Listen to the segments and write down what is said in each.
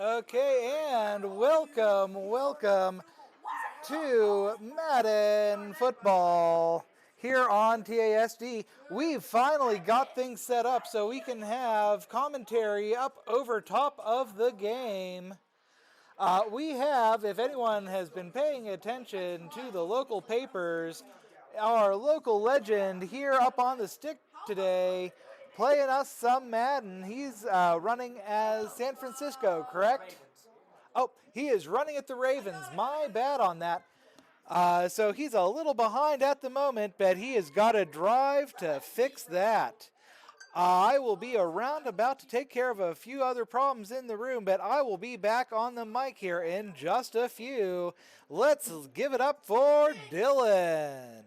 Okay, and welcome to Madden football here on TASD. We've finally got things set up so we can have commentary up over top of the game. We have, if anyone has been paying attention to the local papers, our local legend here up on the stick today playing us some Madden. He's running as San Francisco, correct? Oh, he is running at the Ravens. My bad on that. So he's a little behind at the moment, but he has got a drive to fix that. I will be around about to take care of a few other problems in the room, but I will be back on the mic here in just a few. Let's give it up for Dylan.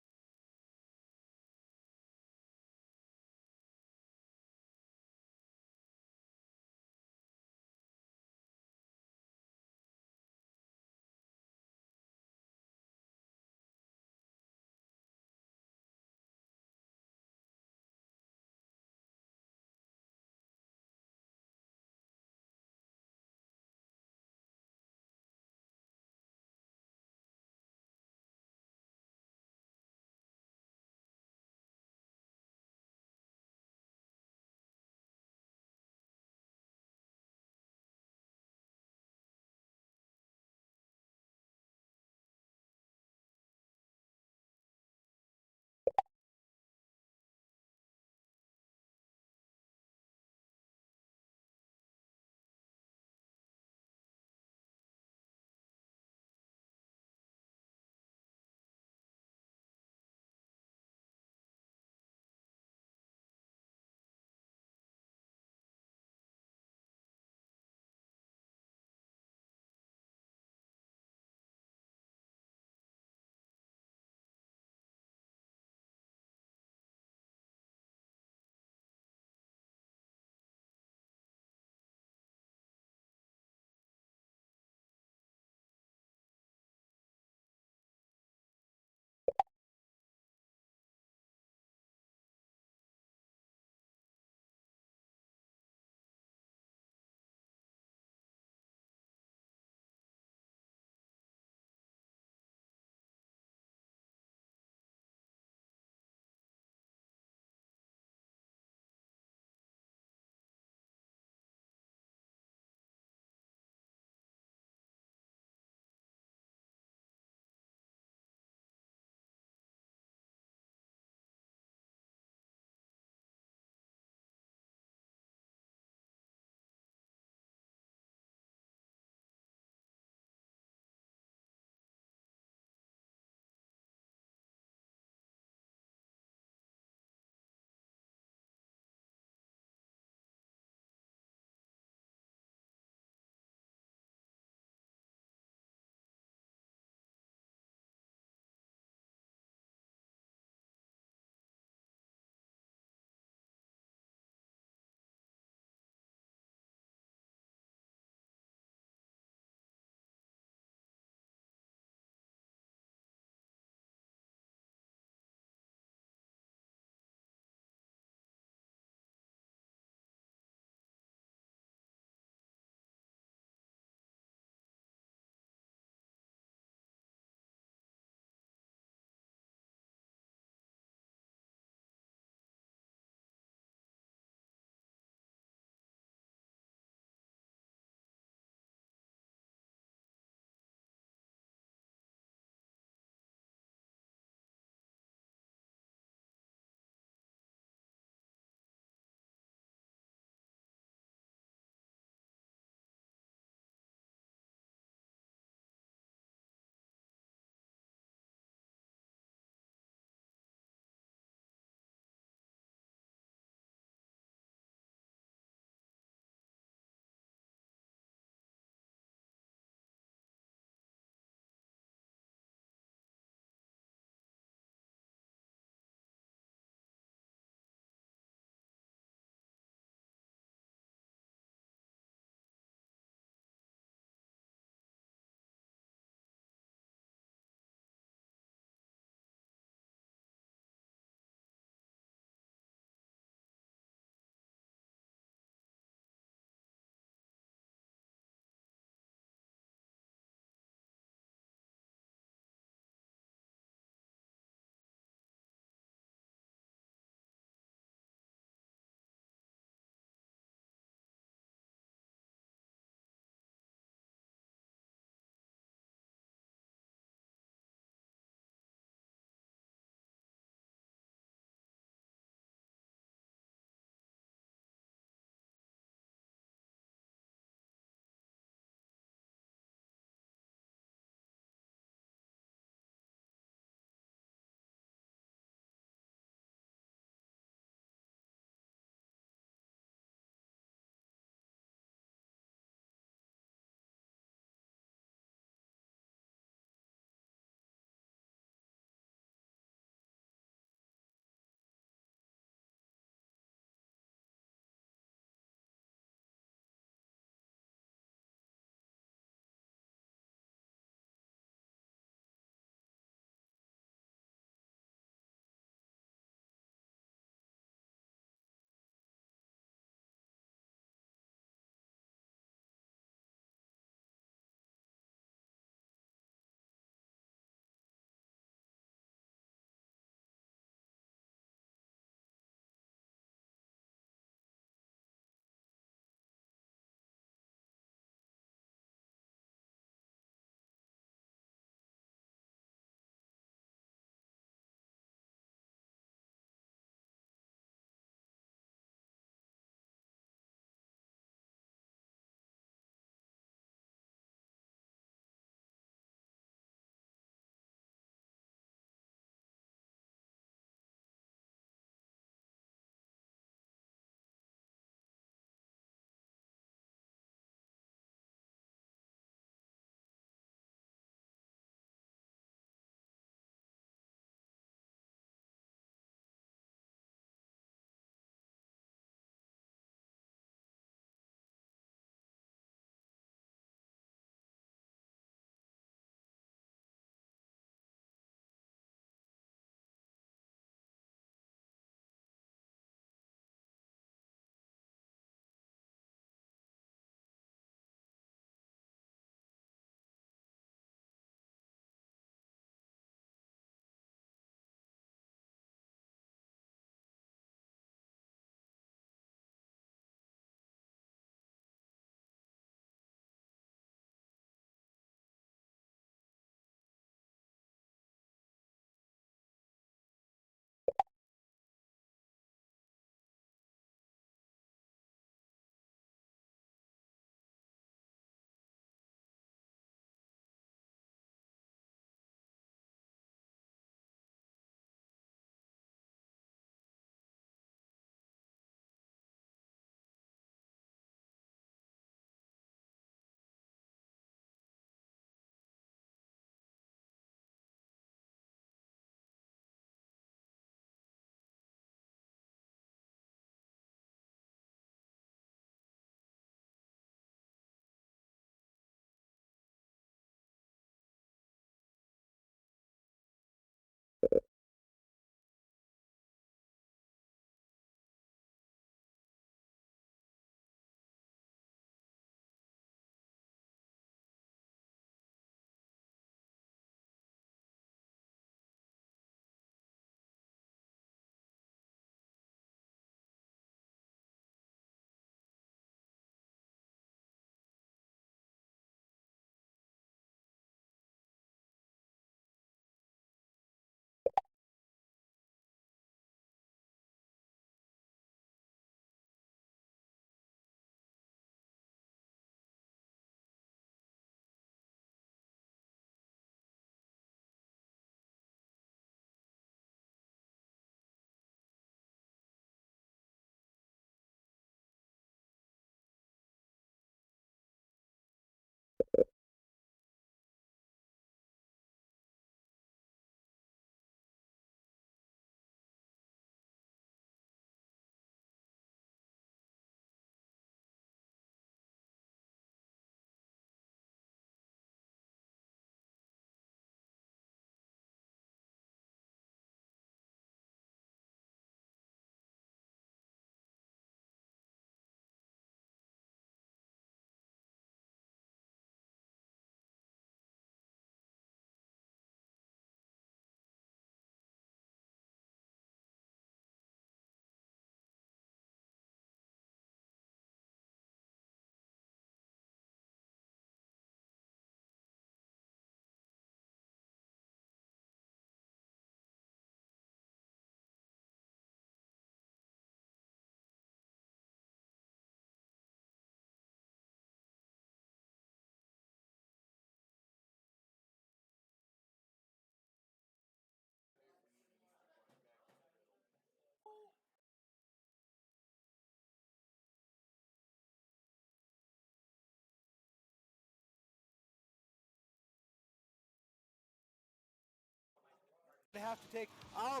have to take our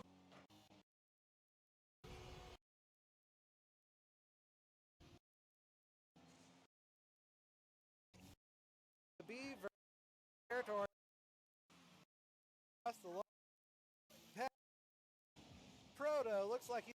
Beaver territory across the line. Proto looks like he's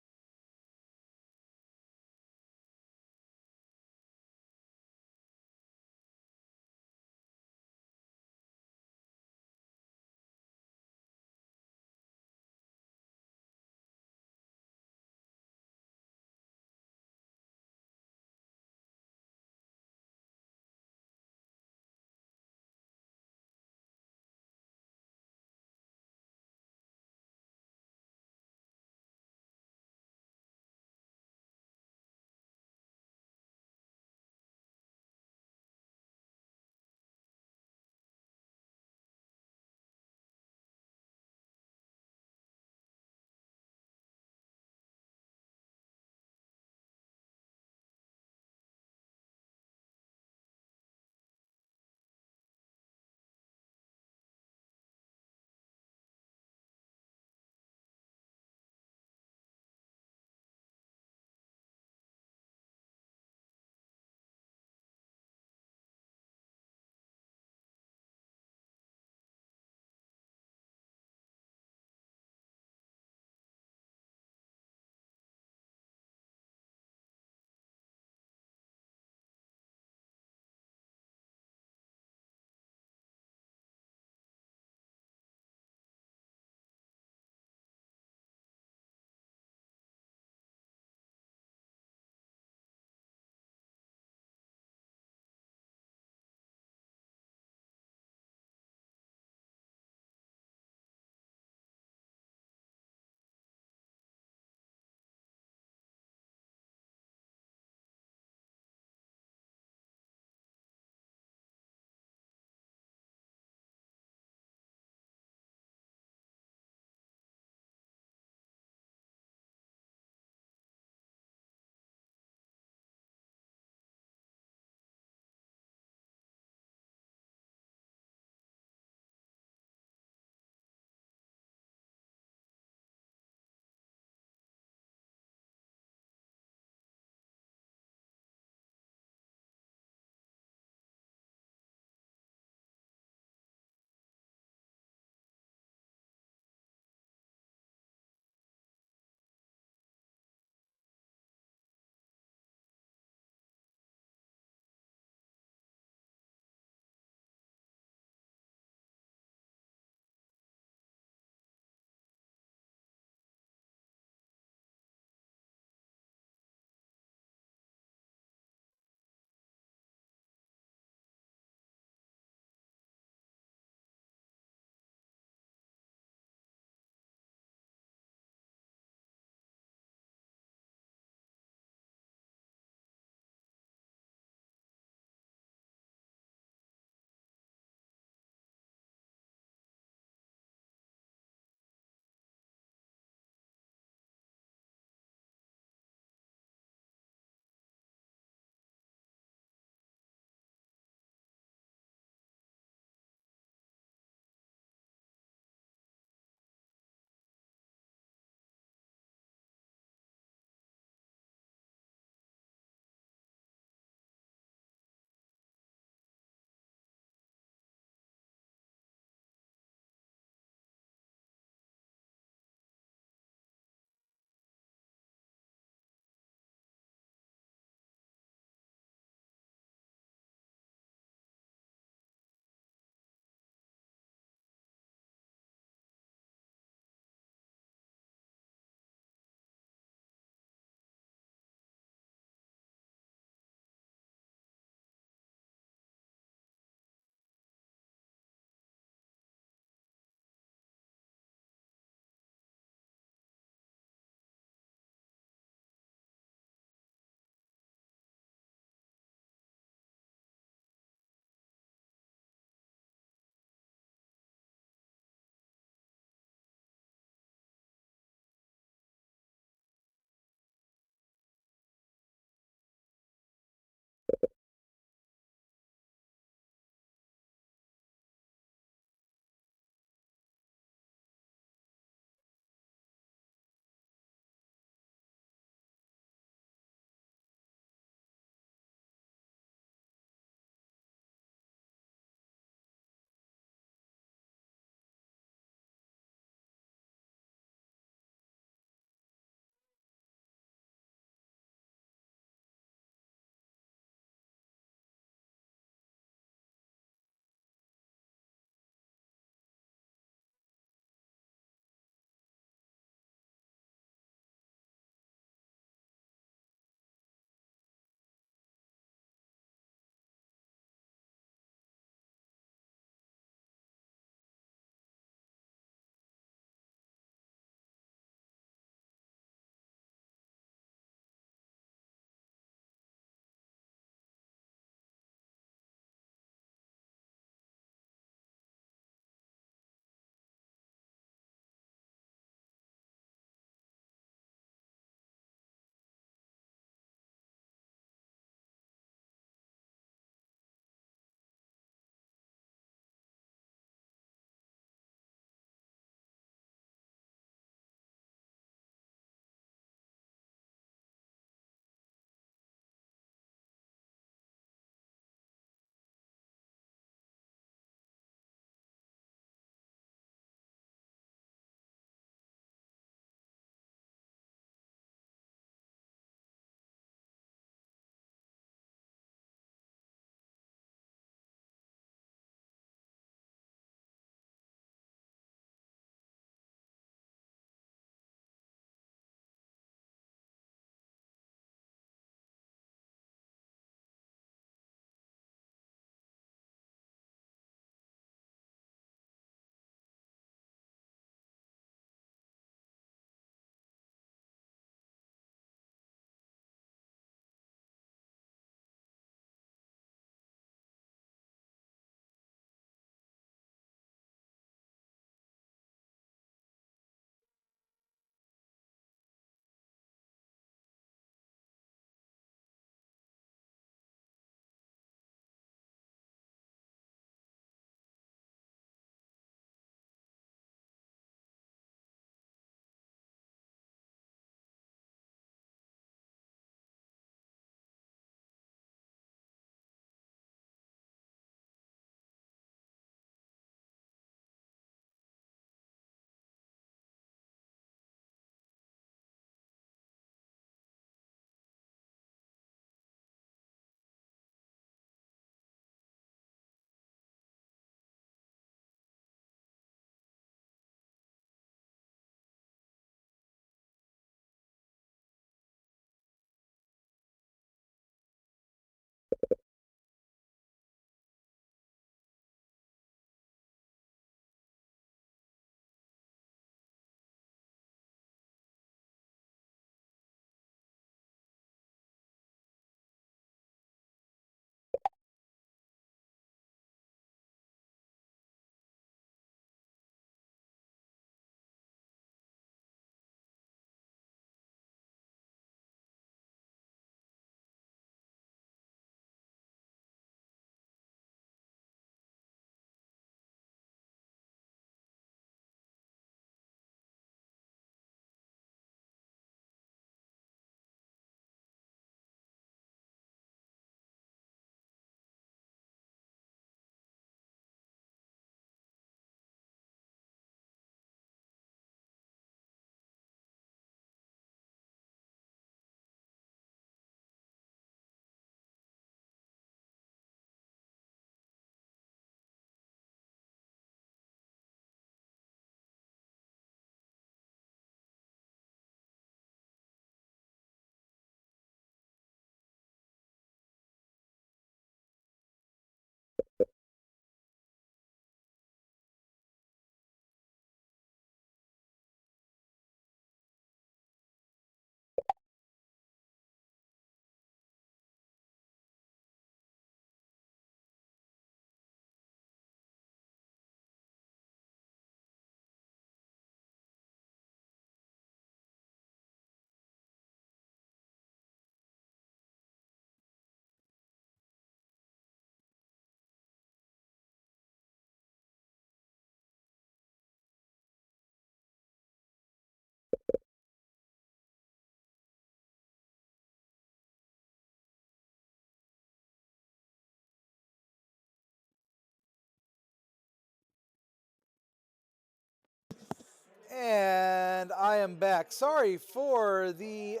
And I am back. Sorry for the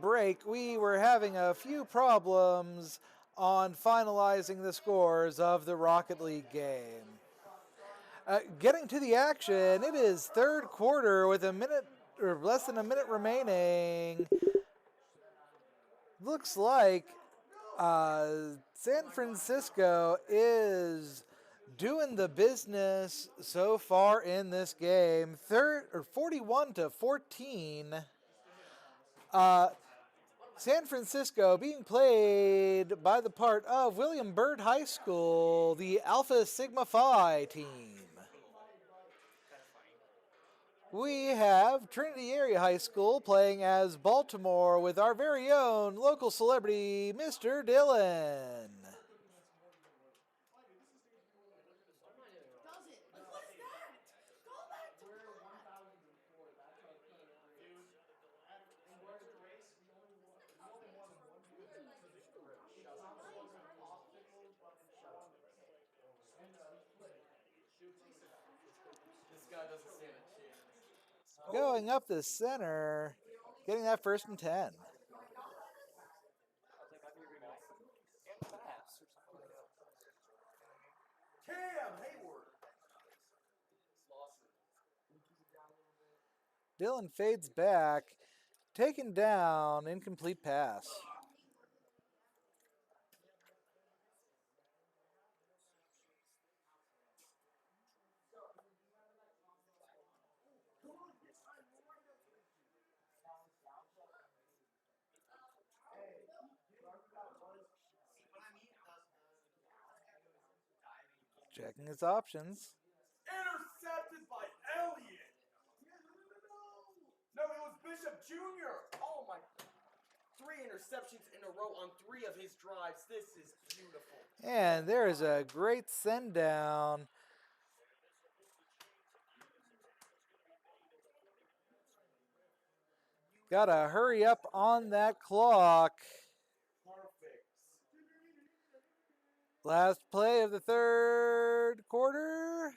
break. We were having a few problems on finalizing the scores of the Rocket League game. Getting to the action, it is third quarter with a minute or less than a minute remaining. Looks like San Francisco is doing the business so far in this game. 41-14. San Francisco being played by the part of William Byrd High School, the Alpha Sigma Phi team. We have Trinity Area High School playing as Baltimore with our very own local celebrity, Mr. Dylan. Going up the center, getting that 1st and 10. Dylan fades back, taken down, incomplete pass. Checking his options. Intercepted by Elliott. No, it was Bishop Jr. Oh my. 3 interceptions in a row on 3 of his drives. This is beautiful. And there is a great send down. Gotta hurry up on that clock. Perfect. Last play of the third quarter.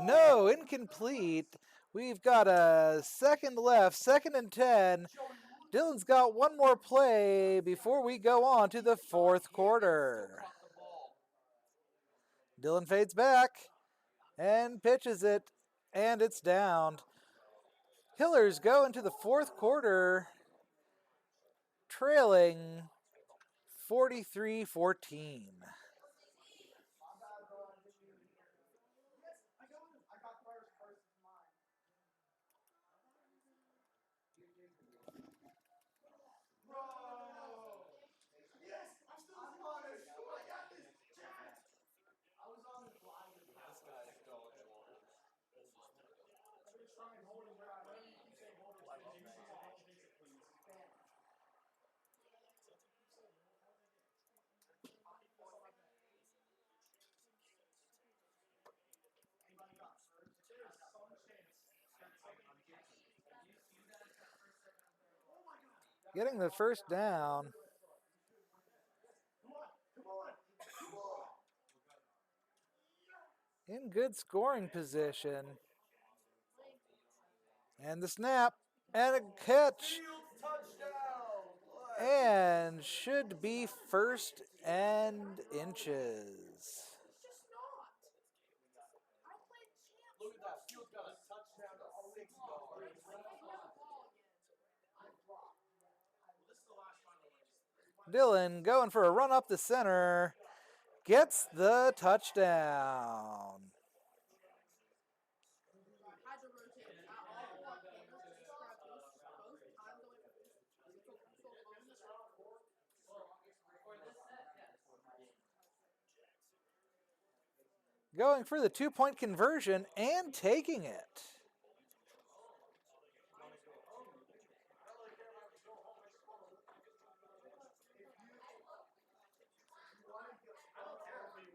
No, incomplete. We've got a second left, 2nd and 10. Dylan's got one more play before we go on to the fourth quarter. Dylan fades back and pitches it, and it's downed. Hillers go into the fourth quarter trailing 43-14. Yes, I'm still on it. I got this. I was on the fly. This guy is dog water. Getting the first down. In good scoring position. And the snap. And a catch. And should be 1st and inches. Look at that. Field's got a touchdown to 6 yards. Dylan going for a run up the center. Gets the touchdown. Going for the 2-point conversion and taking it.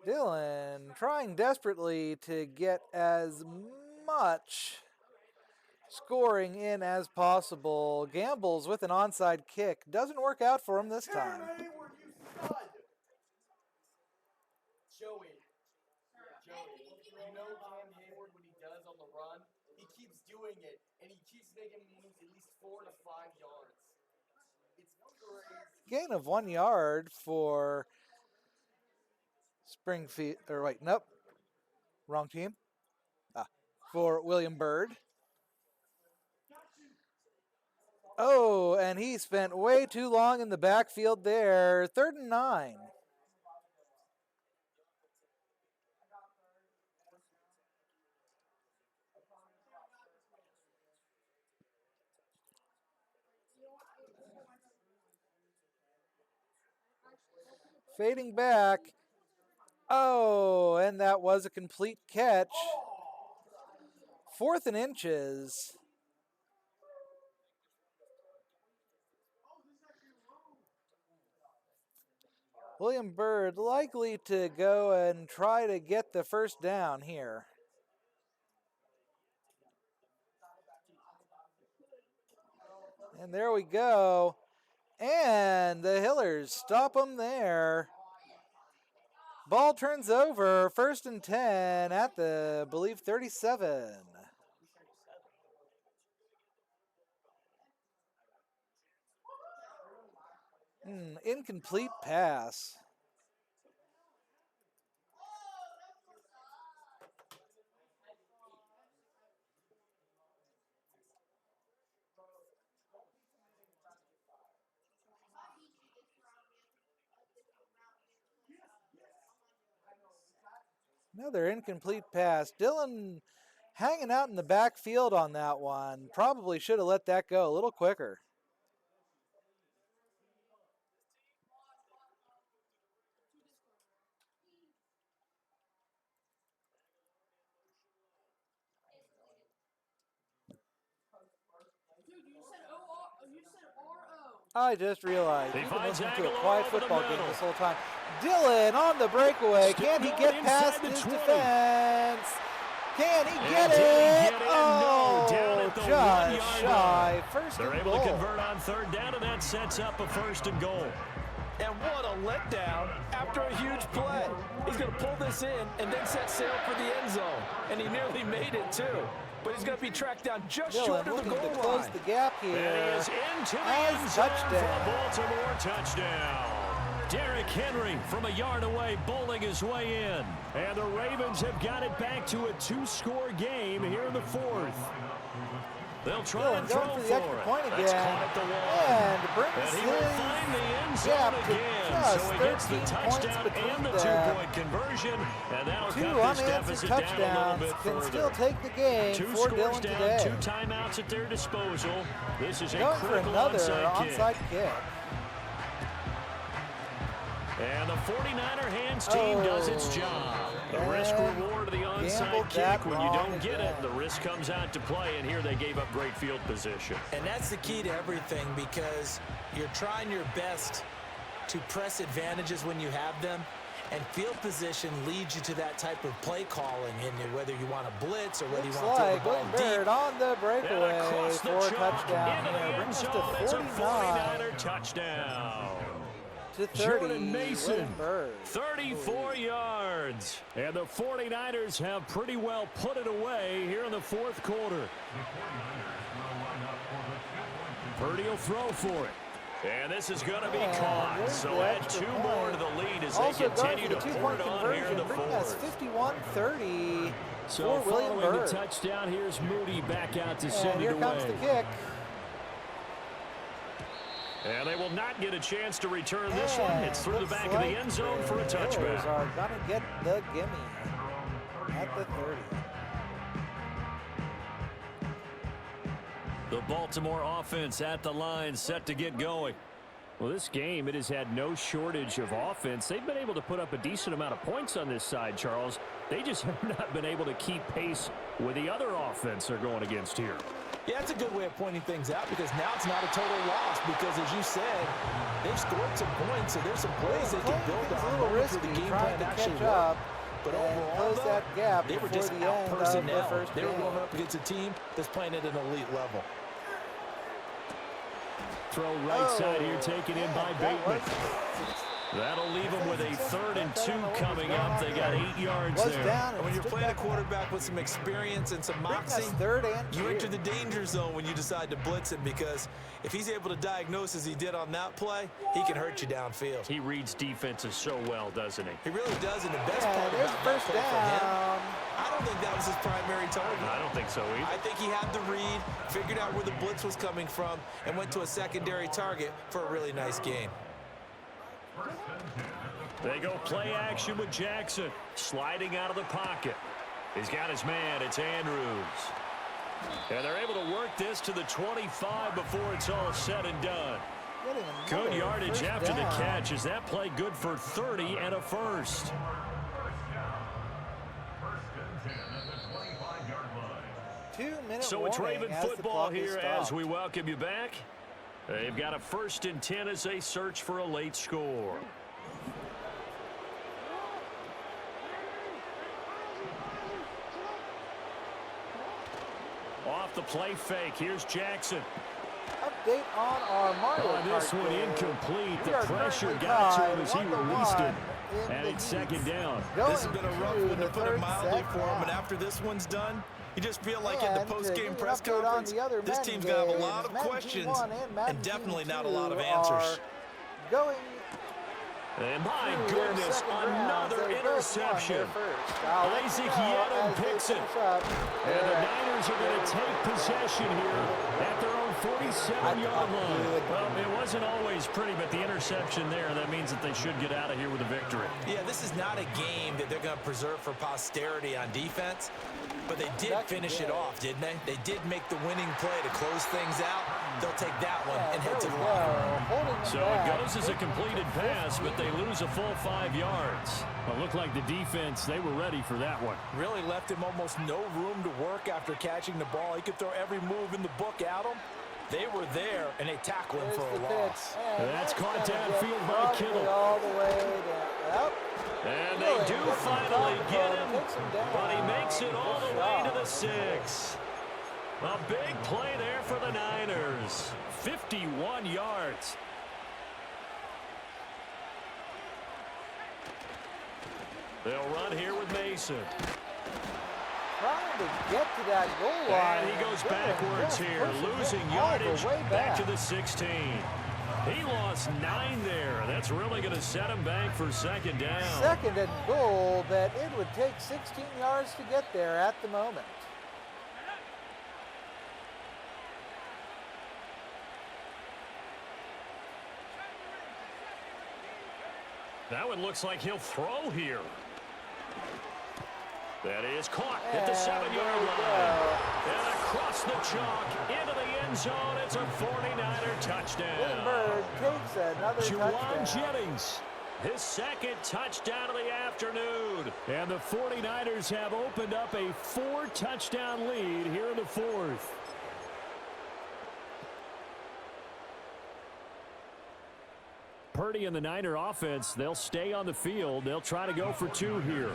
Dylan trying desperately to get as much scoring in as possible. Gambles with an onside kick. Doesn't work out for him this time. Joey, you know Cam Hayward, when he does on the run, he keeps doing it, and he keeps making him lose at least 4 to 5 yards. It's crazy. Gain of 1 yard for Springfield, or wait, nope, wrong team. For William Byrd. Oh, and he spent way too long in the backfield there. 3rd and 9. Fading back. Oh, and that was a complete catch. 4th and inches. William Byrd likely to go and try to get the first down here. And there we go. And the Hillers stop them there. Ball turns over, 1st and 10 at the, I believe, 37. Incomplete pass. Another incomplete pass. Dylan hanging out in the backfield on that one. Probably should have let that go a little quicker. I just realized you've been listening to a quiet football game this whole time. Dylan on the breakaway. Can he get past his defense? Can he get it? Oh, just shy. 1st and goal. They're able to convert on 3rd down, and that sets up a 1st and goal. And what a letdown after a huge play. He's going to pull this in and then set sail for the end zone. And he nearly made it, too. But he's going to be tracked down just short of the goal line. To close the gap here. And he is into the end zone for a Baltimore touchdown. Derrick Henry from a yard away, bowling his way in. And the Ravens have got it back to a 2-score game here in the 4th. They'll try and throw for the extra point again. And brings he will find the end zone again. So he gets the touchdown and the 2-point conversion. And that'll cut this deficit down a little bit further. Can still take the game for Dylan today. 2 timeouts at their disposal. This is a going for critical another onside kick. And the 49er hands team does its job. The risk reward of the onside kick. When you don't get it, the risk comes out to play, and here they gave up great field position. And that's the key to everything, because you're trying your best to press advantages when you have them, and field position leads you to that type of play calling, and whether you want to blitz or whether you want to throw the ball Byrd deep. on the breakaway for a Into touchdown. the end zone, it's a 49er touchdown. To 30, Jordan Mason, Byrd. 34 yards. And the 49ers have pretty well put it away here in the 4th quarter. Purdy will throw for it. And this is going to be caught. So add 2 more to the lead as they continue to pour it on here in the 4th. 51-30 so for William following Byrd. the touchdown, here's Moody back out to send it away. Here comes the kick. And they will not get a chance to return this one. It's through the back of the end zone for a touchback. The are going to get the gimme at the 30. The Baltimore offense at the line, set to get going. Well, this game, it has had no shortage of offense. They've been able to put up a decent amount of points on this side, Charles. They just have not been able to keep pace with the other offense they're going against here. Yeah, that's a good way of pointing things out, because now it's not a total loss, because as you said, they've scored some points, so there's some plays they can build on. A little risky the game trying plan to actually catch up. But overall, that gap they were just the out end personnel. of the first they were game. going up against a team that's playing at an elite level. Throw right side here, taken in by Bateman. That'll leave them with a 3rd and 2 coming up. They got 8 yards there. And when you're playing a quarterback with some experience and some moxie, you enter the danger zone when you decide to blitz him, because if he's able to diagnose as he did on that play, he can hurt you downfield. He reads defenses so well, doesn't he? He really does, and the best part about that play for him, I don't think that was his primary target. I don't think so either. I think he had the read, figured out where the blitz was coming from, and went to a secondary target for a really nice game. They go play action with Jackson, sliding out of the pocket. He's got his man. It's Andrews. And they're able to work this to the 25 before it's all said and done. Good yardage after the catch. Is that play good for 30 and a first? So it's Raven football here as we welcome you back. They've got a 1st and 10 as they search for a late score. Off the play fake. Here's Jackson. Update on our Mario Kart this one game. incomplete. The pressure got to him as he released it. And it's 2nd down. This has been a rough one, to put it mildly, for him. And after this one's done, you just feel like in the post-game press conference, this team's going to have a lot of questions and definitely not a lot of answers. Going and my goodness, another interception. Isaac Yeddon picks it. And the Niners are going to take possession here at their own 47-yard line. Well, it wasn't always pretty, but the interception there, that means that they should get out of here with a victory. Yeah, this is not a game that they're going to preserve for posterity on defense, but they did finish it off, didn't they? They did make the winning play to close things out. They'll take that one and head to the line. So it goes as a completed pass, but they lose a full 5 yards. It looked like the defense, they were ready for that one. Really left him almost no room to work after catching the ball. He could throw every move in the book at him. They were there, and they tackle him for a loss. And that's caught downfield by Kittle. All the way down. And they do finally get him, but he makes it all the way to the 6. A big play there for the Niners. 51 yards. They'll run here with Mason. Trying to get to that goal line. And he goes backwards here, losing yardage back to the 16. He lost 9 there. That's really going to set him back for 2nd down. 2nd and goal, but it would take 16 yards to get there at the moment. That one looks like he'll throw here. That is caught at the 7-yard line. And across the chalk into the end zone. It's a 49er touchdown. Byrd takes another Juwan Jennings, his 2nd touchdown of the afternoon. And the 49ers have opened up a 4-touchdown lead here in the 4th. Purdy and the Niner offense, they'll stay on the field. They'll try to go for 2 here.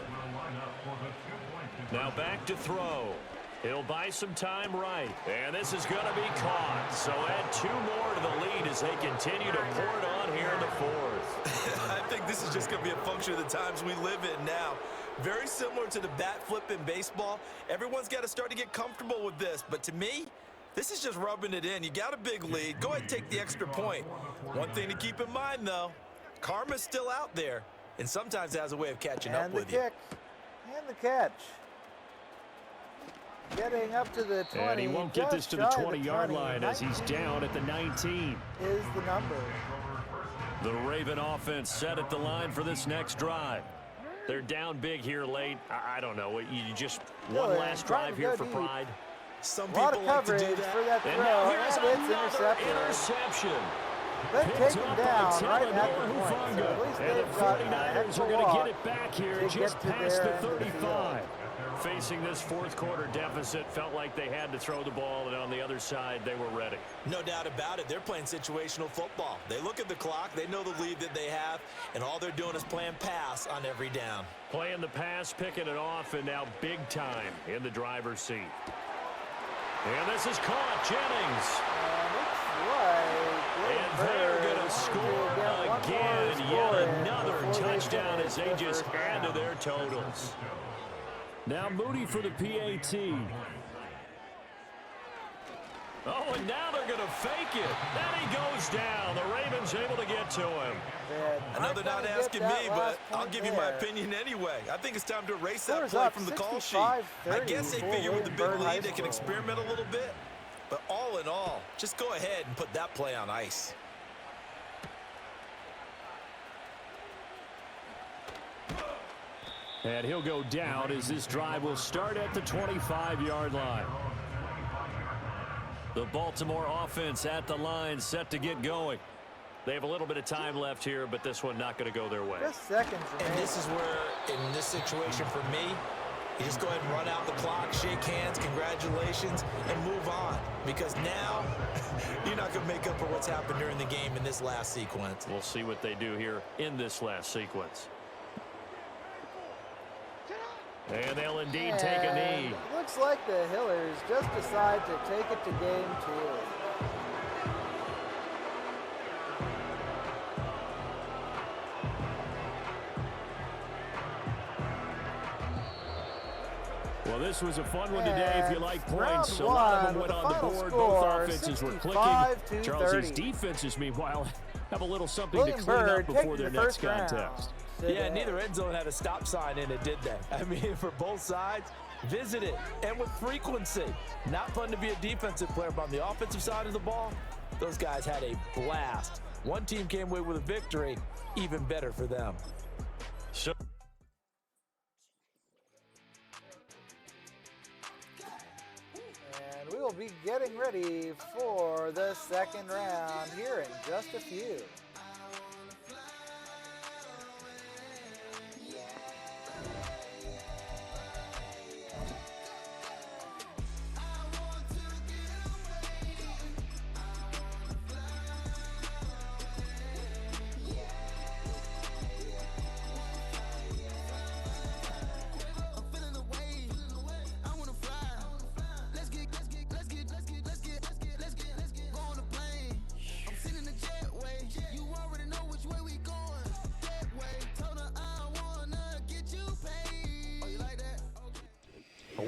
Now back to throw. He'll buy some time right. And this is going to be caught. So add 2 more to the lead as they continue to pour it on here in the 4th. I think this is just going to be a function of the times we live in now. Very similar to the bat flip in baseball. Everyone's got to start to get comfortable with this. But to me, this is just rubbing it in. You got a big lead. Go ahead and take the extra point. One thing to keep in mind, though, karma's still out there, and sometimes it has a way of catching up with you. And the kick, and the catch. Getting up to the 20. And he won't get this to the 20-yard line as he's down at the 19. Is the number. The Raven offense set at the line for this next drive. They're down big here late. I don't know. You just one last drive here for pride. Some people like to do that. For that throw. And now here's another interception. interception. They take him Picked up down by right at the point. Hufanga. So at least And the they've got 49ers are going to get it back here just past the 35. Facing this 4th quarter deficit, felt like they had to throw the ball, and on the other side, they were ready. No doubt about it. They're playing situational football. They look at the clock, they know the lead that they have, and all they're doing is playing pass on every down. Playing the pass, picking it off, and now big time in the driver's seat. And this is caught. Jennings. And And they're going to score again. Yet as they just add to their totals. Now Moody for the PAT. Oh, and now they're going to fake it. Then he goes down. The Ravens able to get to him. I know they're not asking me, but I'll give you my opinion anyway. I think it's time to erase that play from the call sheet. I guess they figure with the big lead they can experiment a little bit. But all in all, just go ahead and put that play on ice. And he'll go down as this drive will start at the 25-yard line. The Baltimore offense at the line, set to get going. They have a little bit of time left here, but this one not going to go their way. Just seconds. And this is where, in this situation for me, you just go ahead and run out the clock, shake hands, congratulations, and move on. Because now, you're not going to make up for what's happened during the game in this last sequence. We'll see what they do here in this last sequence. And they'll indeed take a knee. Looks like the Hillers just decide to take it to game 2. Well, this was a fun one today if you like points. Round A lot of them one went on the board. score, Both offenses were clicking. 65-30. Charles' defenses, meanwhile, have a little something William to clean Byrd up before taking their the next first round. contest. Yeah, neither end zone had a stop sign in it, did they? I mean, for both sides, visit it, and with frequency. Not fun to be a defensive player, but on the offensive side of the ball, those guys had a blast. One team came away with a victory, even better for them. So And we will be getting ready for the second round here in just a few.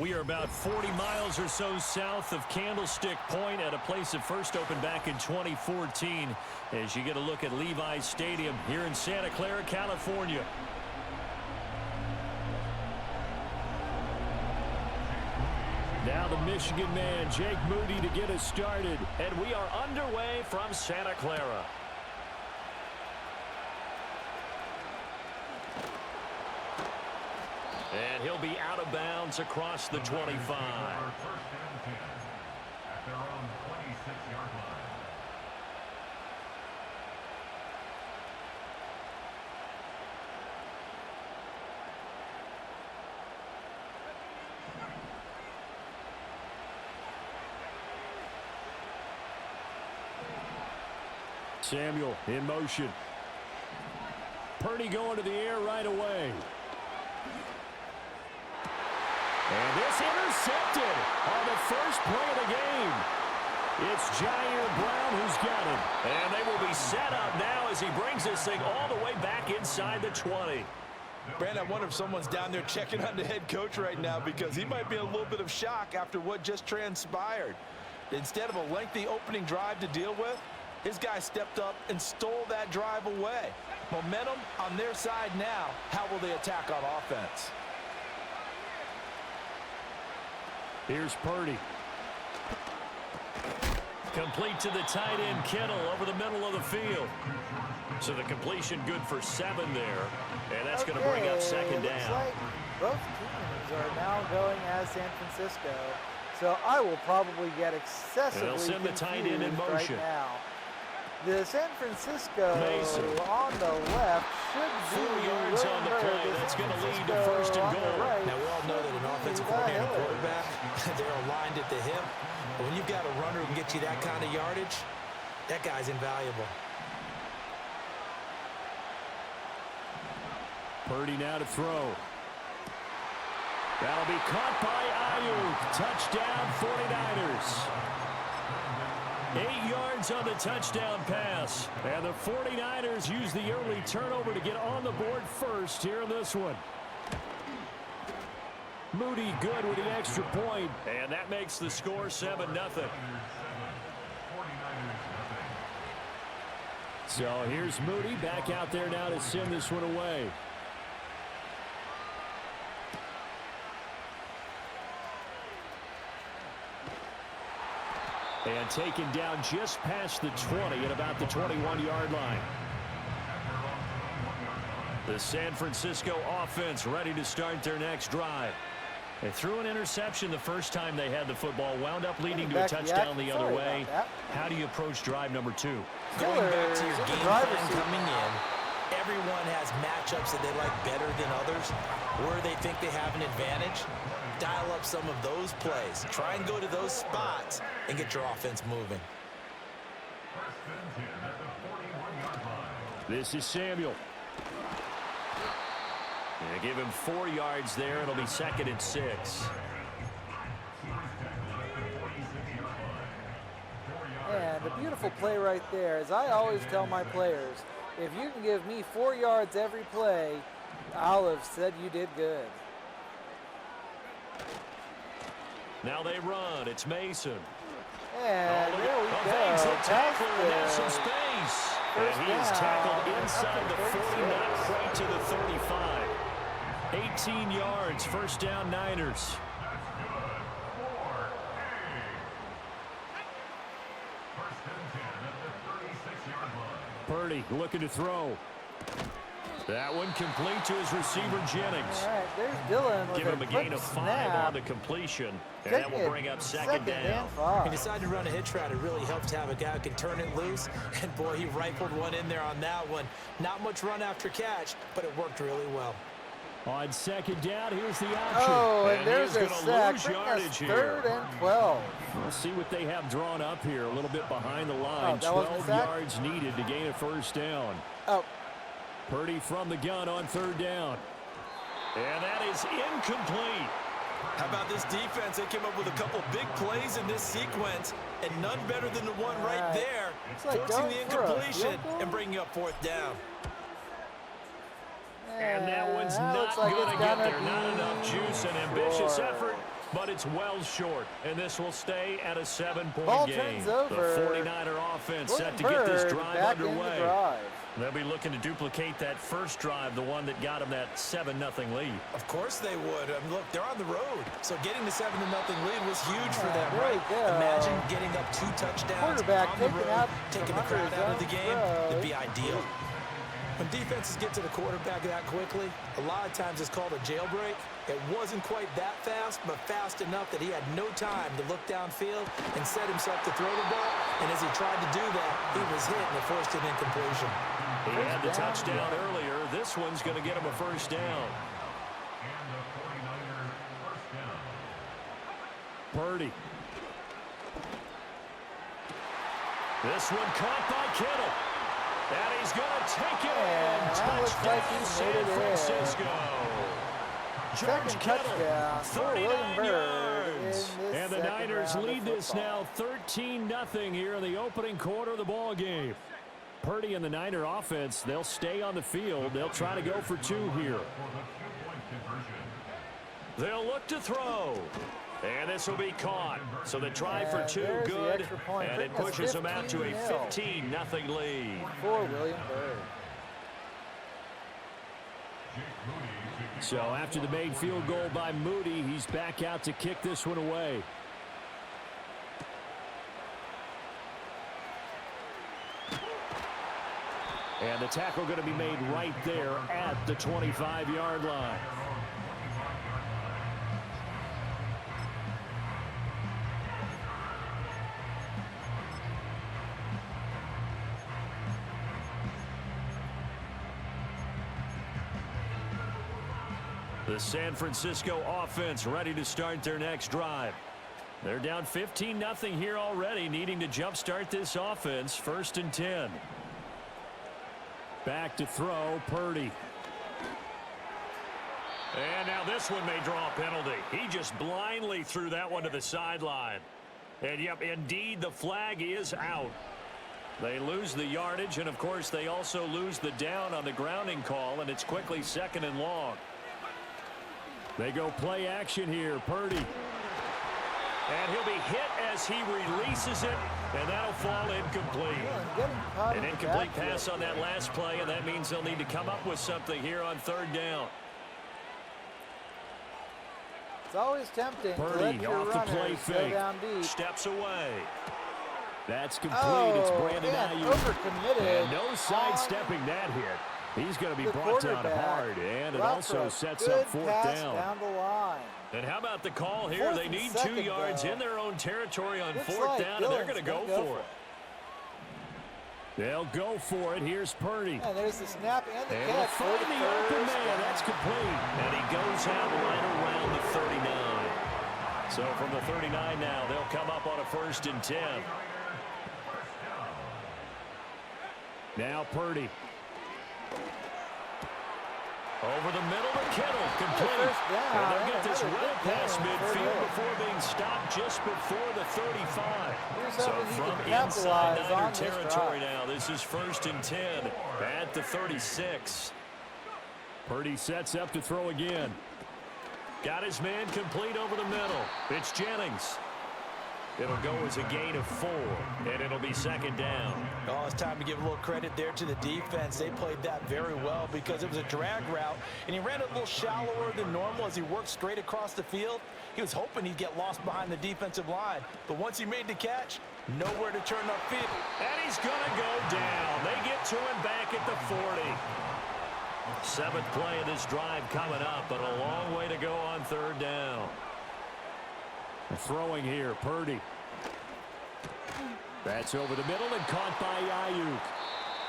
we are about 40 miles or so south of Candlestick Point at a place that first opened back in 2014 as you get a look at Levi's Stadium here in Santa Clara, California. Now the Michigan man, Jake Moody, to get us started. And we are underway from Santa Clara. And he'll be out of bounds across the 25. At their own 26-yard line. Samuel in motion. Purdy going to the air right away. And this intercepted on the first play of the game. It's Jair Brown who's got it. And they will be set up now as he brings this thing all the way back inside the 20. Brandon, I wonder if someone's down there checking on the head coach right now because he might be in a little bit of shock after what just transpired. Instead of a lengthy opening drive to deal with, his guy stepped up and stole that drive away. Momentum on their side now. How will they attack on offense? Here's Purdy. Complete to the tight end, Kittle, over the middle of the field. So the completion good for 7 there. And that's going to bring up second down. Looks like both teams are now going as San Francisco. So I will probably get excessively They'll send the tight end in confused motion. right now. The San Francisco Mason. on the left should be 4 yards on the play. That's going to lead to first and goal. Right. Now, we all know that an offensive coordinator and quarterback, they're aligned at the hip. But when you've got a runner who can get you that kind of yardage, that guy's invaluable. Purdy now to throw. That'll be caught by Ayuk. Touchdown 49ers. 8 yards on the touchdown pass. And the 49ers use the early turnover to get on the board first here in this one. Moody good with the extra point, and that makes the score 7-0. So here's Moody back out there now to send this one away. And taken down just past the 20 at about the 21-yard line. The San Francisco offense ready to start their next drive. They threw an interception the first time they had the football, wound up leading to a touchdown the other way. How do you approach drive number 2? Going back to your game plan coming in, everyone has matchups that they like better than others, where they think they have an advantage. Dial up some of those plays. Try and go to those spots and get your offense moving. This is Samuel. They give him 4 yards there. It'll be 2nd and 6. And a beautiful play right there. As I always tell my players, if you can give me 4 yards every play, I'll have said you did good. Now they run. It's Mason. And there we go. Tackler and some space. And he is tackled inside the 40, not quite to the 35. 18 yards, first down Niners. Purdy looking to throw. That one complete to his receiver, Jennings. All right, there's Dylan with give him a gain of 5 on the completion. And that will bring up 2nd down. He decided to run a hitch route. It really helps to have a guy who can turn it loose. And, boy, he rifled one in there on that one. Not much run after catch, but it worked really well. On 2nd down, here's the option. Oh, and there's a sack. Yardage here. 3rd and 12. We'll see what they have drawn up here. A little bit behind the line. 12 yards needed to gain a first down. Oh. Purdy from the gun on 3rd down. And that is incomplete. How about this defense? They came up with a couple big plays in this sequence, and none better than the one right there, forcing the incompletion and bringing up 4th down. And that one's not going to get there. Not enough juice and ambitious effort, but it's well short. And this will stay at a 7-point game. The 49er offense set to get this drive underway. They'll be looking to duplicate that first drive, the one that got them that 7-0 lead. Of course they would. Look, they're on the road. So getting the 7-0 lead was huge for them, right? Imagine getting up 2 touchdowns on the road, taking the crowd out of the game. It'd be ideal. When defenses get to the quarterback that quickly, a lot of times it's called a jailbreak. It wasn't quite that fast, but fast enough that he had no time to look downfield and set himself to throw the ball. And as he tried to do that, he was hit and it forced an incompletion. He had the touchdown earlier. This one's going to get him a first down. Purdy. This one caught by Kittle. And he's going to take it in. Touchdown San Francisco. George Kittle, 39 yards. And the Niners lead this now 13-0 here in the opening quarter of the ball game. Purdy and the Niner offense, they'll stay on the field. They'll try to go for 2 here. They'll look to throw. And this will be caught. So the try for 2, good. And it pushes them out to a 15-0 lead. For William Byrd. So after the made field goal by Moody, he's back out to kick this one away. And the tackle going to be made right there at the 25-yard line. The San Francisco offense ready to start their next drive. They're down 15-0 here already, needing to jumpstart this offense. 1st and 10. Back to throw, Purdy. And now this one may draw a penalty. He just blindly threw that one to the sideline. And, yep, indeed, the flag is out. They lose the yardage, and, of course, they also lose the down on the grounding call, and it's quickly 2nd and long. They go play action here. Purdy. And he'll be hit as he releases it, and that'll fall incomplete. An incomplete pass on that last play, and that means they'll need to come up with something here on 3rd down. It's always tempting to Purdy let your off the play fake. down deep. Steps away. That's complete. It's Brandon Ayuk. Overcommitted. And no sidestepping that hit. He's going to be brought down hard, and it also sets up 4th down. The line. And how about the call here? They need 2 yards in their own territory on 4th down, and they're going to go for it. They'll go for it. Here's Purdy. And there's the snap and the and catch. Find the open man. That's complete. And he goes out right around the 39. So from the 39 now, they'll come up on a 1st and 10. Now Purdy. Over the middle to Kittle, complete. And they'll get this well past midfield before being stopped just before the 35. So from inside Niner territory now, this is 1st and 10 at the 36. Purdy sets up to throw again. Got his man complete over the middle. It's Jennings. It'll go as a gain of 4, and it'll be 2nd down. Oh, it's time to give a little credit there to the defense. They played that very well because it was a drag route, and he ran a little shallower than normal as he worked straight across the field. He was hoping he'd get lost behind the defensive line, but once he made the catch, nowhere to turn upfield. And he's going to go down. They get to him back at the 40. 7th play of this drive coming up, but a long way to go on 3rd down. Throwing here, Purdy. That's over the middle and caught by Ayuk.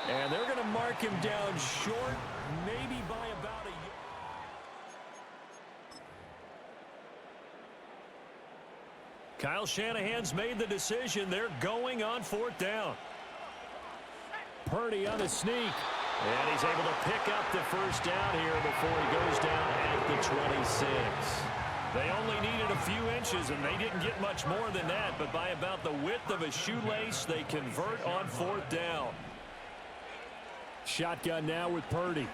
And they're going to mark him down short, maybe by about a yard. Kyle Shanahan's made the decision. They're going on 4th down. Purdy on the sneak. And he's able to pick up the 1st down here before he goes down at the 26. They only needed a few inches, and they didn't get much more than that. But by about the width of a shoelace, they convert on 4th down. Shotgun now with Purdy.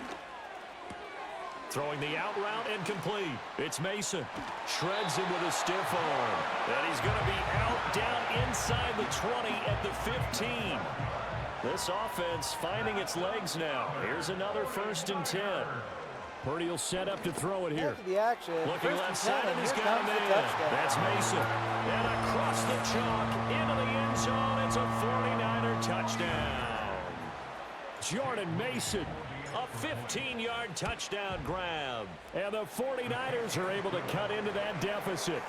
Throwing the out route and complete. It's Mason. Shreds him with a stiff arm. And he's going to be out down inside the 20 at the 15. This offense finding its legs now. Here's another 1st and 10. Purdy will set up to throw it here. The action. Looking left side, and he's got a man. That's Mason. And across the chalk into the end zone. It's a 49er touchdown. Jordan Mason, a 15-yard touchdown grab. And the 49ers are able to cut into that deficit.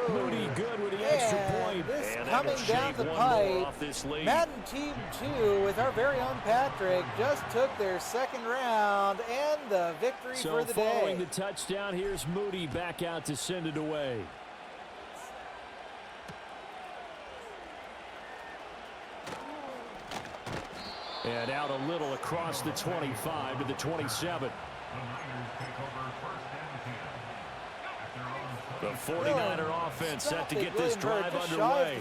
Moody good with the extra point. This and coming down the pipe, this lead. Madden Team 2 with our very own Patrick just took their 2nd round and the victory for the day. So following the touchdown, here's Moody back out to send it away. And out a little across the 25 to the 27. The 49er offense set to get this drive underway.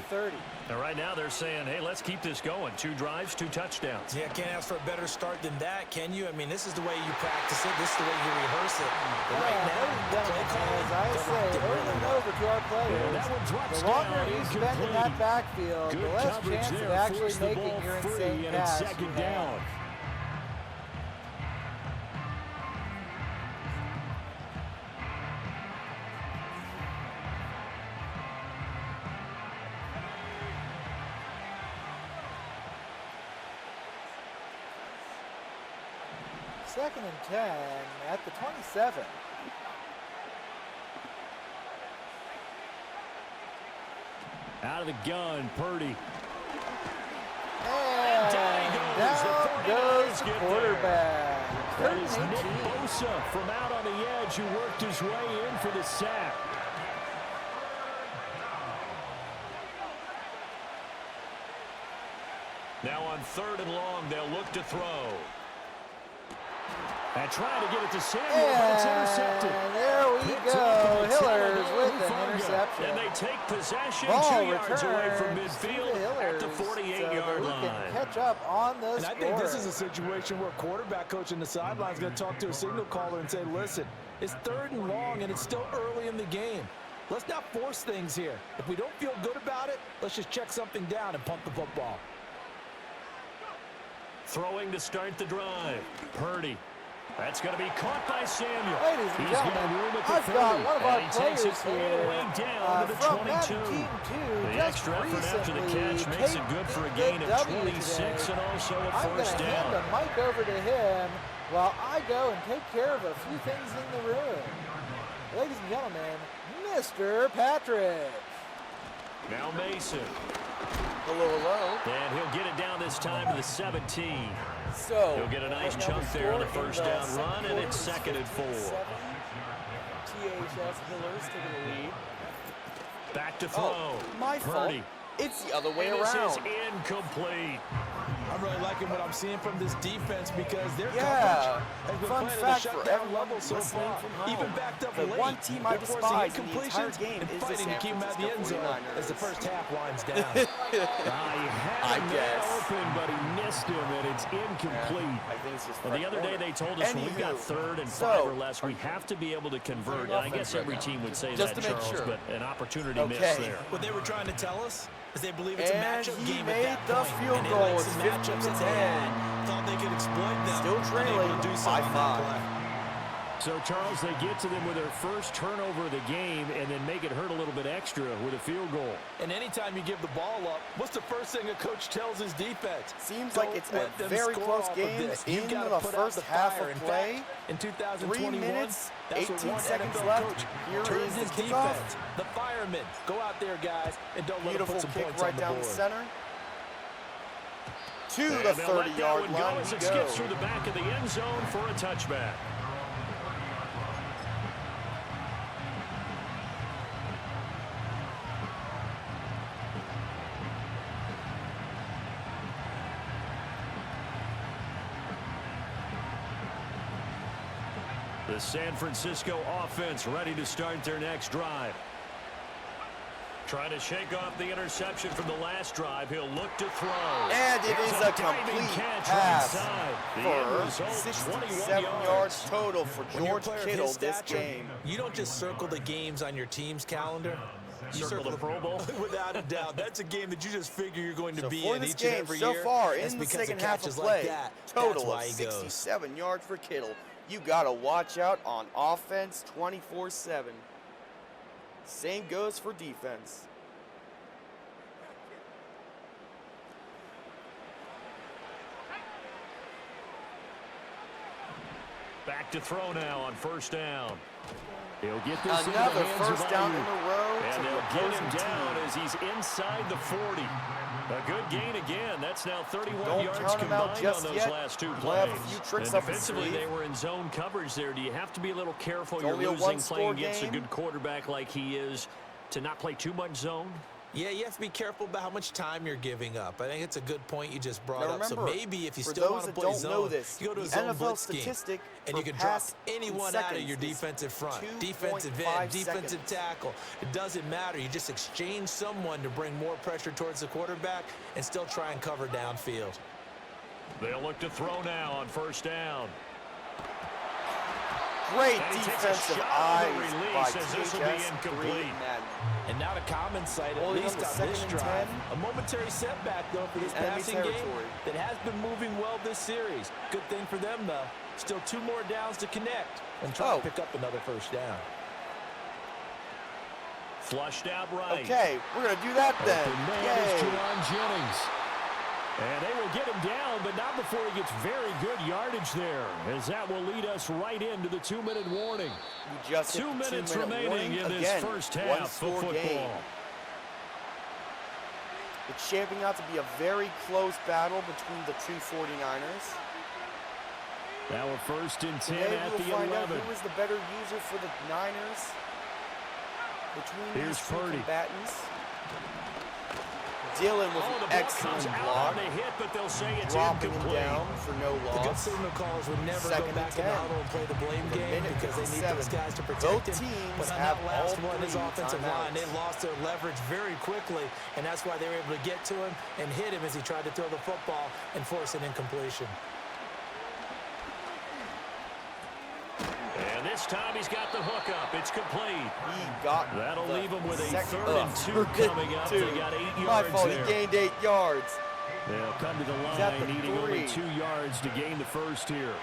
And right now they're saying, hey, let's keep this going. 2 drives, 2 touchdowns. Yeah, can't ask for a better start than that, can you? I mean, this is the way you practice it. This is the way you rehearse it. But right now, play calling, as I say, over and over to our players. The longer you spend in that backfield, the less chance of actually making your insane pass. 2nd down. Second and 10 at the 27. Out of the gun, Purdy. And down goes the quarterback. That is Nick Bosa from out on the edge who worked his way in for the sack. Now on 3rd and long, they'll look to throw. And trying to get it to Samuel, but it's intercepted. There we go. Hillers Buffalo. an interception. And they take possession Ball 2 yards away from returns to midfield the at the Hillers, 48-yard so line. we can catch up on the And score. I think this is a situation where quarterback coach in the sideline is going to talk to a signal caller and say, listen, it's 3rd and long, and it's still early in the game. Let's not force things here. If we don't feel good about it, let's just check something down and punt the football. Throwing to start the drive. Purdy. That's going to be caught by Samuel. Ladies and He's got gentlemen, room at the I've 30, got one of our and he takes players it all the way here down to the from 22. Madden Team 2. The Just extra effort after the catch recently makes it good for a gain of taken the W 26 today. and also a I'm going first to hand down. the mic over to him while I go and take care of a few things in the room. Ladies and gentlemen, Mr. Patrick. Now Mason. Hello, hello. And he'll get it down this time to the 17. So, He'll get a nice right now chunk the there on the score in first down second run, and quarter it's is 2nd and 4. 57. TASD Hillers taking the lead. Back to throw. Oh, my fault. Purdy. It's the other way And this around. is incomplete. I'm really liking what I'm seeing from this defense because their Yeah. coverage has been Fun playing at a fact for shutdown everyone level so listening far. from home. Even backed up The late. one team I They're forcing despise in the entire incompletions game and is the fighting to San keep them out of the end Francisco zone 49ers. as the first half winds down. He had I a man guess. open, but he missed him, and it's incomplete. I think it's just Well, the other day they told us when we've got Anywho, 3rd and 5 so, or less, we have to be able to convert. And I guess every team would say Just that, to make Charles, sure. but an opportunity Okay. missed there. What they were trying to tell us is they believe it's a And matchup he game made at that the point. field And they goal. liked It's some 50 matchups to that they 10. had, thought they could exploit them. Still unable trailing to do so by on that 5. play. So, Charles, they get to them with their first turnover of the game and then make it hurt a little bit extra with a field goal. And anytime you give the ball up, what's the first thing a coach tells his defense? Seems like Don't it's a let them very score close off of game this. in You've got to the put out first the half fire. of In play. fact, in 3 2021, minutes, that's what 18 one seconds NFL left. coach Here turned is the his kickoff. defense. The firemen, go out there, guys, and don't let them Beautiful put some kick points right on the down board. the center. To And the they'll let that 30-yard one go line as we it go. skips through the back of the end zone for a touchback. The San Francisco offense ready to start their next drive. Trying to shake off the interception from the last drive. He'll look to throw. And it is a diving complete catch pass right side. The end for result, 67 21 yards total for When you're a George player of Kittle his this stature, game. you don't just circle the games on your team's calendar. You Circle the Pro Bowl? Without a doubt. That's a game that you just figure you're going to So be for in this each and game every so year. far That's in the because second half of catches play, like that, that's total why of he goes. 67 yards for Kittle. You got to watch out on offense 24/7. Same goes for defense. Back to throw now on first down. He'll get this into the Another hands of first down in Ayuk. a row And to the they'll get him opposing down team. as he's inside the 40. A good gain again. That's now 31 Don't yards count him out combined on just those yet. last two He'll have plays. a few tricks And up his defensively, sleeve. they were in zone coverage there. Do you have to be a little careful? It's You're only a losing one-score playing against a game. good quarterback like he is to not play too much zone? Yeah, you have to be careful about how much time you're giving up. I think it's a good point you just brought Now up. So remember, maybe if you for still want those to that play don't zone, know this, you go to a the zone NFL blitz scheme. statistic And for you can drop pass anyone out of seconds your is defensive front. 2.5 Defensive end, defensive seconds. tackle. It doesn't matter. You just exchange someone to bring more pressure towards the quarterback and still try and cover downfield. They'll look to throw now on first down. Great And he takes a defensive shot on the eyes release by as this will be THS incomplete. And not a common sight, at Holding least on to on second this and drive. 10. A momentary setback, though, for this Enemy passing game territory. that has been moving well this series. Good thing for them, though. Still 2 more downs to connect and try to pick up another first down. Flushed out right. Okay, we're going to do that then. Open man is Yay. Juwan Jennings. And they will get him down, but not before he gets very good yardage there, as that will lead us right into the 2-minute warning. We just hit 2 the minutes 2-minute remaining warning. in this Again, first half of one-score football. game. It's shaping out to be a very close battle between the two 49ers. Now a 1st and 10 Today at we'll the find 11. out who is the better user for the Niners between Here's these two Purdy. combatants. Dylan with an excellent block. On the hit, but they'll say it's dropping him incomplete. down for no The good loss. signal callers would never Second go back and in the 10. huddle and play the blame The game minute because they need 57. those guys to protect Both him. teams But on have that last all one, his 3 offensive line, they timeouts. lost their leverage very quickly, and that's why they were able to get to him and hit him as he tried to throw the football and force an incompletion. And this time he's got the hook up. It's complete. He got That'll the leave him with a second- 3rd and 2 coming up. They got 8 My yards fault, there. he gained 8 yards. They'll come to the He's at line the needing only 3. 2 yards to gain the first here.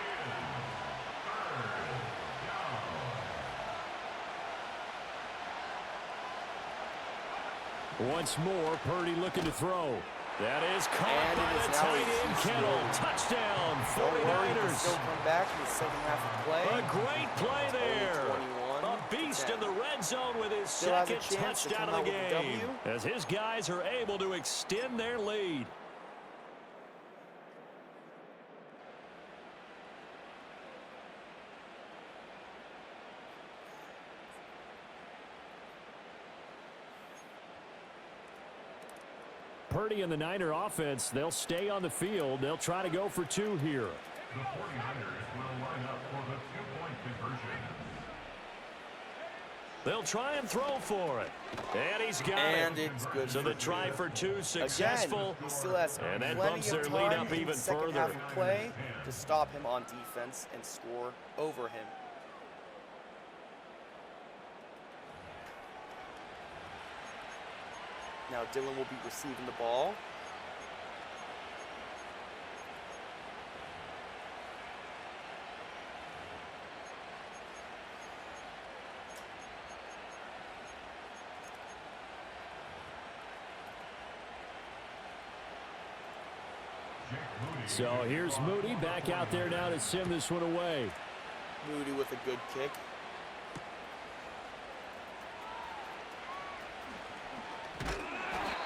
Once more, Purdy looking to throw. That is caught And by it the is now tight a end Kittle. Touchdown, Don't worry, he can 49ers. still come back in the second half of play. A great play there. 21 A beast in the red zone with his Still has a second chance to touchdown come of the out with a game. W. As his guys are able to extend their lead. Purdy and the Niner offense, they'll stay on the field. They'll try to go for 2 here. The 49ers will line up for the 2-point conversion. They'll try and throw for it. And he's got And it. it's good So for the try two. for 2 Again, successful. he still has And that plenty bumps of their time lead up in even the second further. half of play to stop him on defense and score over him. Now Dylan will be receiving the ball. So here's Moody back out there now to sim this one away. Moody with a good kick.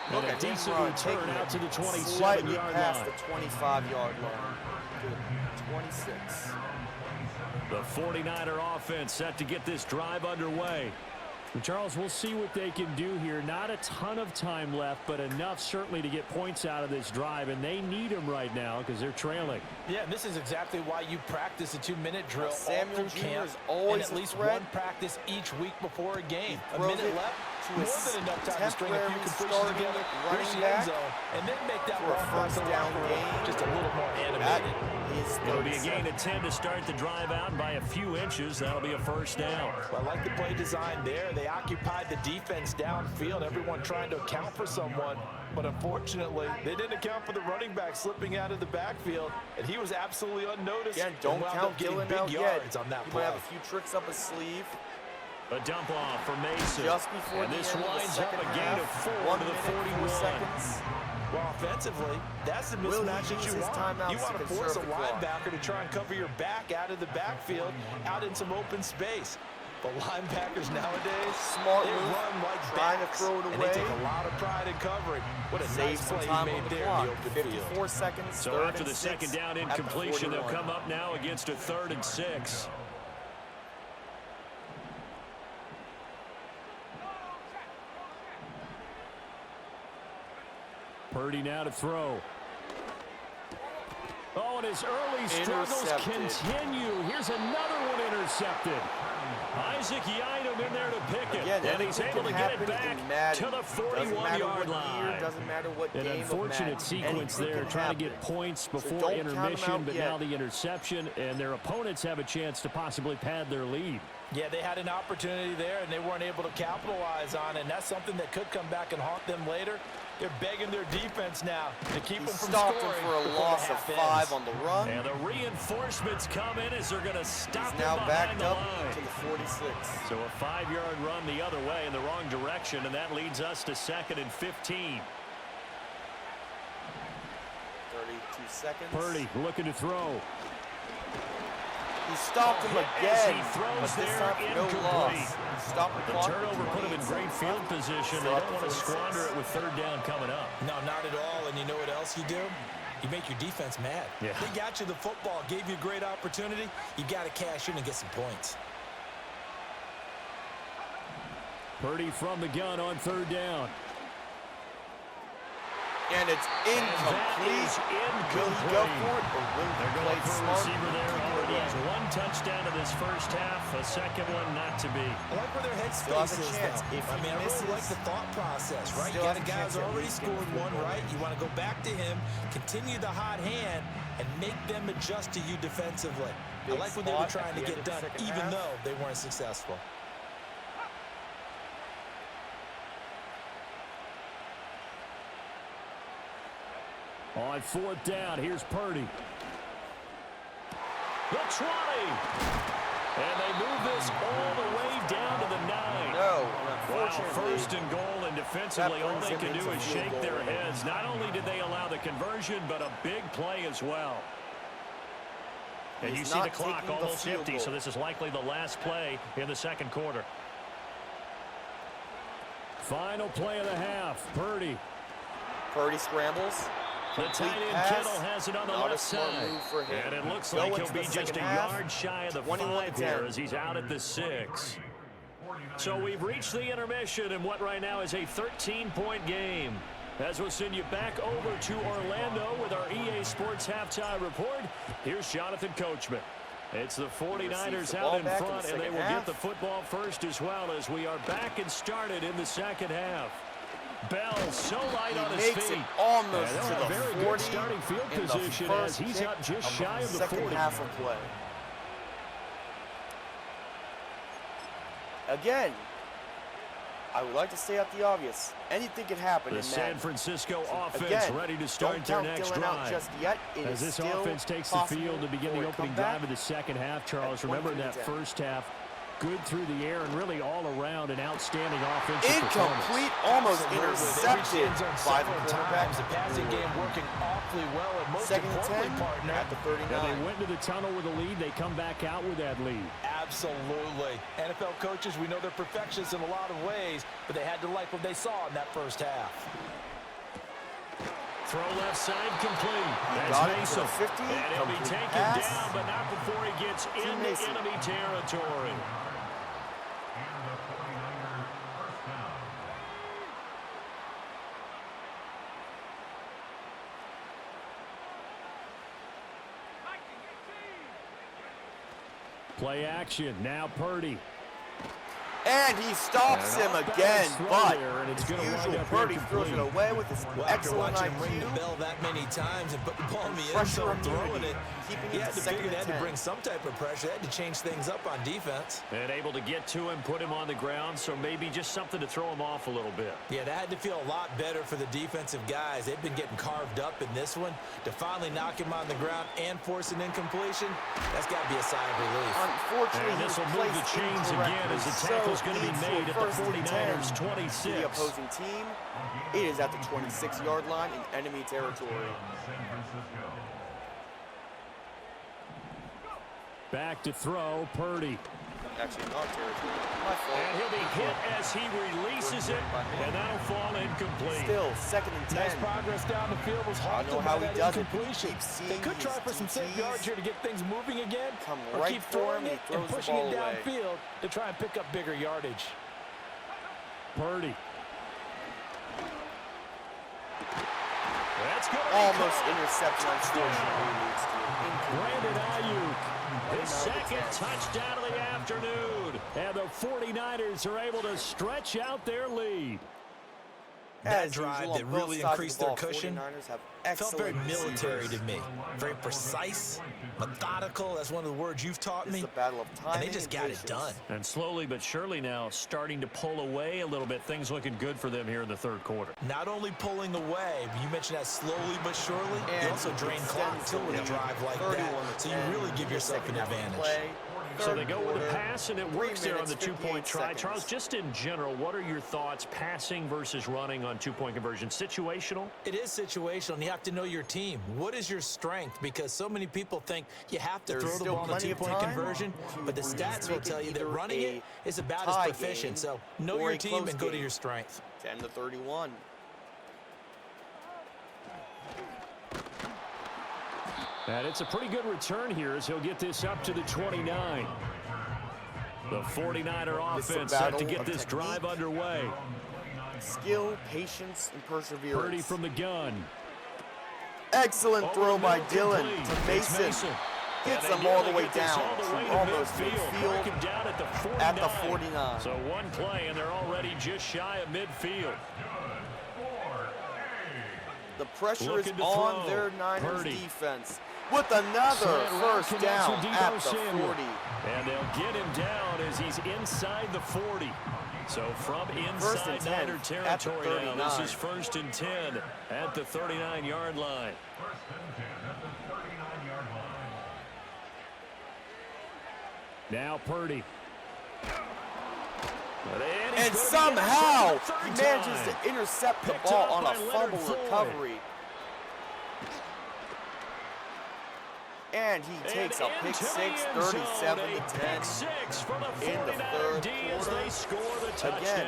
And Look a at him decent run, return taking out to the it 27-yard slightly past line. the 25-yard line. Good. 26. The 49er offense set to get this drive underway. And Charles, we'll see what they can do here. Not a ton of time left, but enough certainly to get points out of this drive, and they need them right now because they're trailing. Yeah, and this is exactly why you practice a 2-minute drill Samuel all through Jr. camp, is always and at a least threat. one practice each week before a game. A throws minute it left, to more his than enough time to string a few temporary completions starting together. running Here's the back end zone, and then make that for a run back first to the down locker room gain. just a little more That animated. is It'll be a 37. gain of 10 to start the drive out, and by a few inches, that'll be a first down. I like the play design there. They occupied the defense downfield, everyone trying to account for someone. But unfortunately, they didn't account for the running back slipping out of the backfield, and he was absolutely unnoticed. Again, don't and wound count up getting Dylan big out yards yet. on that He play. might have a few tricks up his sleeve. A dump off for Mason. Just before and the this end of the winds up second a gain half. of 4 1 to the minute, 4 41. seconds. Well, offensively, that's the Will he mismatch that use you his want. timeouts You want to to force a conserve the clock? linebacker to try and cover your back out of the backfield, out in some open space. But linebackers nowadays, Smart they move, run like trying to backs, throw it and they away. take a lot of pride in covering. What a Save nice some play he time made on the there clock. in the open 54 field. seconds, So third after and the 6 second down at the incompletion, they'll 41. come up now against a 3rd and 6. Purdy now to throw. Oh, and his early struggles Intercepted. continue. Here's another one intercepted. Isaac Yiadom in there to pick it. Again, and he's anything able to can get it happen back in Madden. to the Doesn't matter 41-yard what year, line. doesn't matter what An game of Madden. unfortunate sequence Anything there, can trying to get happen. points So before don't count 'em intermission, out but yet. now the interception, and their opponents have a chance to possibly pad their lead. Yeah, they had an opportunity there, and they weren't able to capitalize on it, and that's something that could come back and haunt them later. They're begging their defense now to keep He them from stopped scoring him for a before the loss of half 5 ends. on the run. And the reinforcements come in as they're going to stop He's him now behind backed the up line. to the 46. So a 5-yard run the other way in the wrong direction, and that leads us to 2nd and 15. 32 seconds. Purdy looking to throw. He stopped him As again, he throws but this there, time for no incomplete. loss. He stopped the The clock. turnover put him in great field position. They don't want to squander it with 3rd down coming up. No, not at all. And you know what else you do? You make your defense mad. Yeah. They got you the football, gave you a great opportunity. You got to cash in and get some points. Purdy from the gun on 3rd down. And it's incomplete. Will he go for it, or will he play it smart? Receiver there already has one touchdown in this first half. A second one not to be. I like where their Still headspace has a is, chance. though. If I mean, I misses, really like the thought process, right? You still got has a a guy chance who's at already least getting scored the one, field goal. right? You want to go back to him, continue the hot hand, and make them adjust to you defensively. I Big like what they were spot trying at to the get end of done, the second even half. though they weren't successful. On fourth down, here's Purdy. The 20. And they move this all the way down to the 9. No, Wow, unfortunately. first and goal, and defensively, That all brings they them can do into is field shake goal their range. heads. Not only did they allow the conversion, but a big play as well. And He's you see the not clock taking the almost field empty, goal. so this is likely the last play in the second quarter. Final play of the half, Purdy. Purdy scrambles. The tight Complete end pass. Kittle has it on the Not a left smart side. move for him. And it looks Go like he'll into the be just second a half, yard shy of the 21-10. 5 here as he's out at the 6. So we've reached the intermission in what right now is a 13-point game. As we'll send you back over to Orlando with our EA Sports Halftime Report, here's Jonathan Coachman. It's the 49ers the out ball in back in front, the and they second will half. get the football first as well as we are back and started in the second half. Bell so light on his Makes feet. it almost And to they're in a the very 40 good starting field in the position first as he's kick up just shy of the second 40. half of play. Again, I would like to stay out the obvious. Anything can happen The in San Madden. Francisco offense Again, ready to start don't their count next Dylan out drive. just yet. It As is this still offense takes the possible field to begin for the a opening comeback. drive of the second half, Charles. Remember in that 23-10. first half, good through the air and really all around an outstanding offensive Incomplete, performance. almost Absolutely. intercepted They reached the end zone by the several quarterback. times. The passing game working awfully well, and most Second and importantly, 10 partner, at the And 39. they went to the tunnel with a lead. They come back out with that lead. absolutely. NFL coaches, we know they're perfectionists in a lot of ways, but they had to like what they saw in that first half. Throw left side complete. That's got it to Mason. the 50, And he'll be complete taken pass. down, but not before he gets into Mason. enemy territory. And the 49ers first down. Play action. Now Purdy. And he stops him again, but and it's as gonna wind usual, up Purdy throws it incomplete. away with his Well, after excellent watching him ring the IQ. bell that many times and put the ball in the end Pressure zone, throwing immunity, it, keeping he it had to to second figure they and had to 10. bring some type of pressure. They had to change things up on defense. And able to get to him, put him on the ground, so maybe just something to throw him off a little bit. Yeah, that had to feel a lot better for the defensive guys. They've been getting carved up in this one. To finally knock him on the ground and force an incompletion, that's got to be a sigh of relief. Unfortunately, And he this was will move the placed chains again as the incorrectly, tackle's so going to be leads to a made at the first and 10 49ers' to 26. the opposing team. It is at the 26-yard line in enemy territory. San Francisco. Back to throw, Purdy. Actually, not territory. My fault. And he'll be hit as he releases it, and that'll fall incomplete. Still, second and 10. Nice progress down the field was I know halted how by he that does it. incompletion. Keep seeing They could try these for some safe DTs. yards here to get things moving again, Come or right keep for throwing him, he it throws and the pushing ball it away. downfield to try and pick up bigger yardage. Purdy. That's good. Almost interception, unfortunately, leads to an Brandon Ayuk, his second touchdown of the afternoon. And the 49ers are able to stretch out their lead. That As drive usual, that on both really sides of increased the their ball, cushion 49ers have felt very excellent military receivers. to me. Very precise, methodical. That's one of the words you've taught This me. is a battle of timing And they just got it patience. done. And slowly but surely now starting to pull away a little bit. Things looking good for them here in the third quarter. Not only pulling away, but you mentioned that slowly but surely, And you also drain clock extends too the with a lead, drive like 31 that. So you and really give the yourself an second half of advantage. play. So they Third go with a quarter, pass, and it 3 works there on minutes, the two-point 58 try. seconds. Charles, just in general, what are your thoughts passing versus running on two-point conversion? Situational? It is situational, and you have to know your team. What is your strength? Because so many people think you have to There's throw the still ball in a plenty of two-point time conversion, to but the stats will make it tell you that either running a it is about as tie proficient. game So know or your a team close and go to game. your strength. 10-31. And it's a pretty good return here as he'll get this up to the 29. The 49er This is a offense set to battle get of this drive technique. underway. skill, patience, and perseverance. Purdy from the gun. Excellent throw by Dillon complete. to It's Mason. Gets them all the way down to almost midfield at the 49. So one play, and they're already just shy of midfield. The pressure is Looking to on throw. their Niners Purdy. defense with another first down at the 40. And they'll get him down as he's inside the 40. So from First and inside 10 Niner at the territory now, this 39. is 1st and 10 at the 39-yard line. Now Purdy. And somehow he manages to intercept the ball on a fumble recovery. And he takes a pick six, 37 to 10 in the third quarter. Again,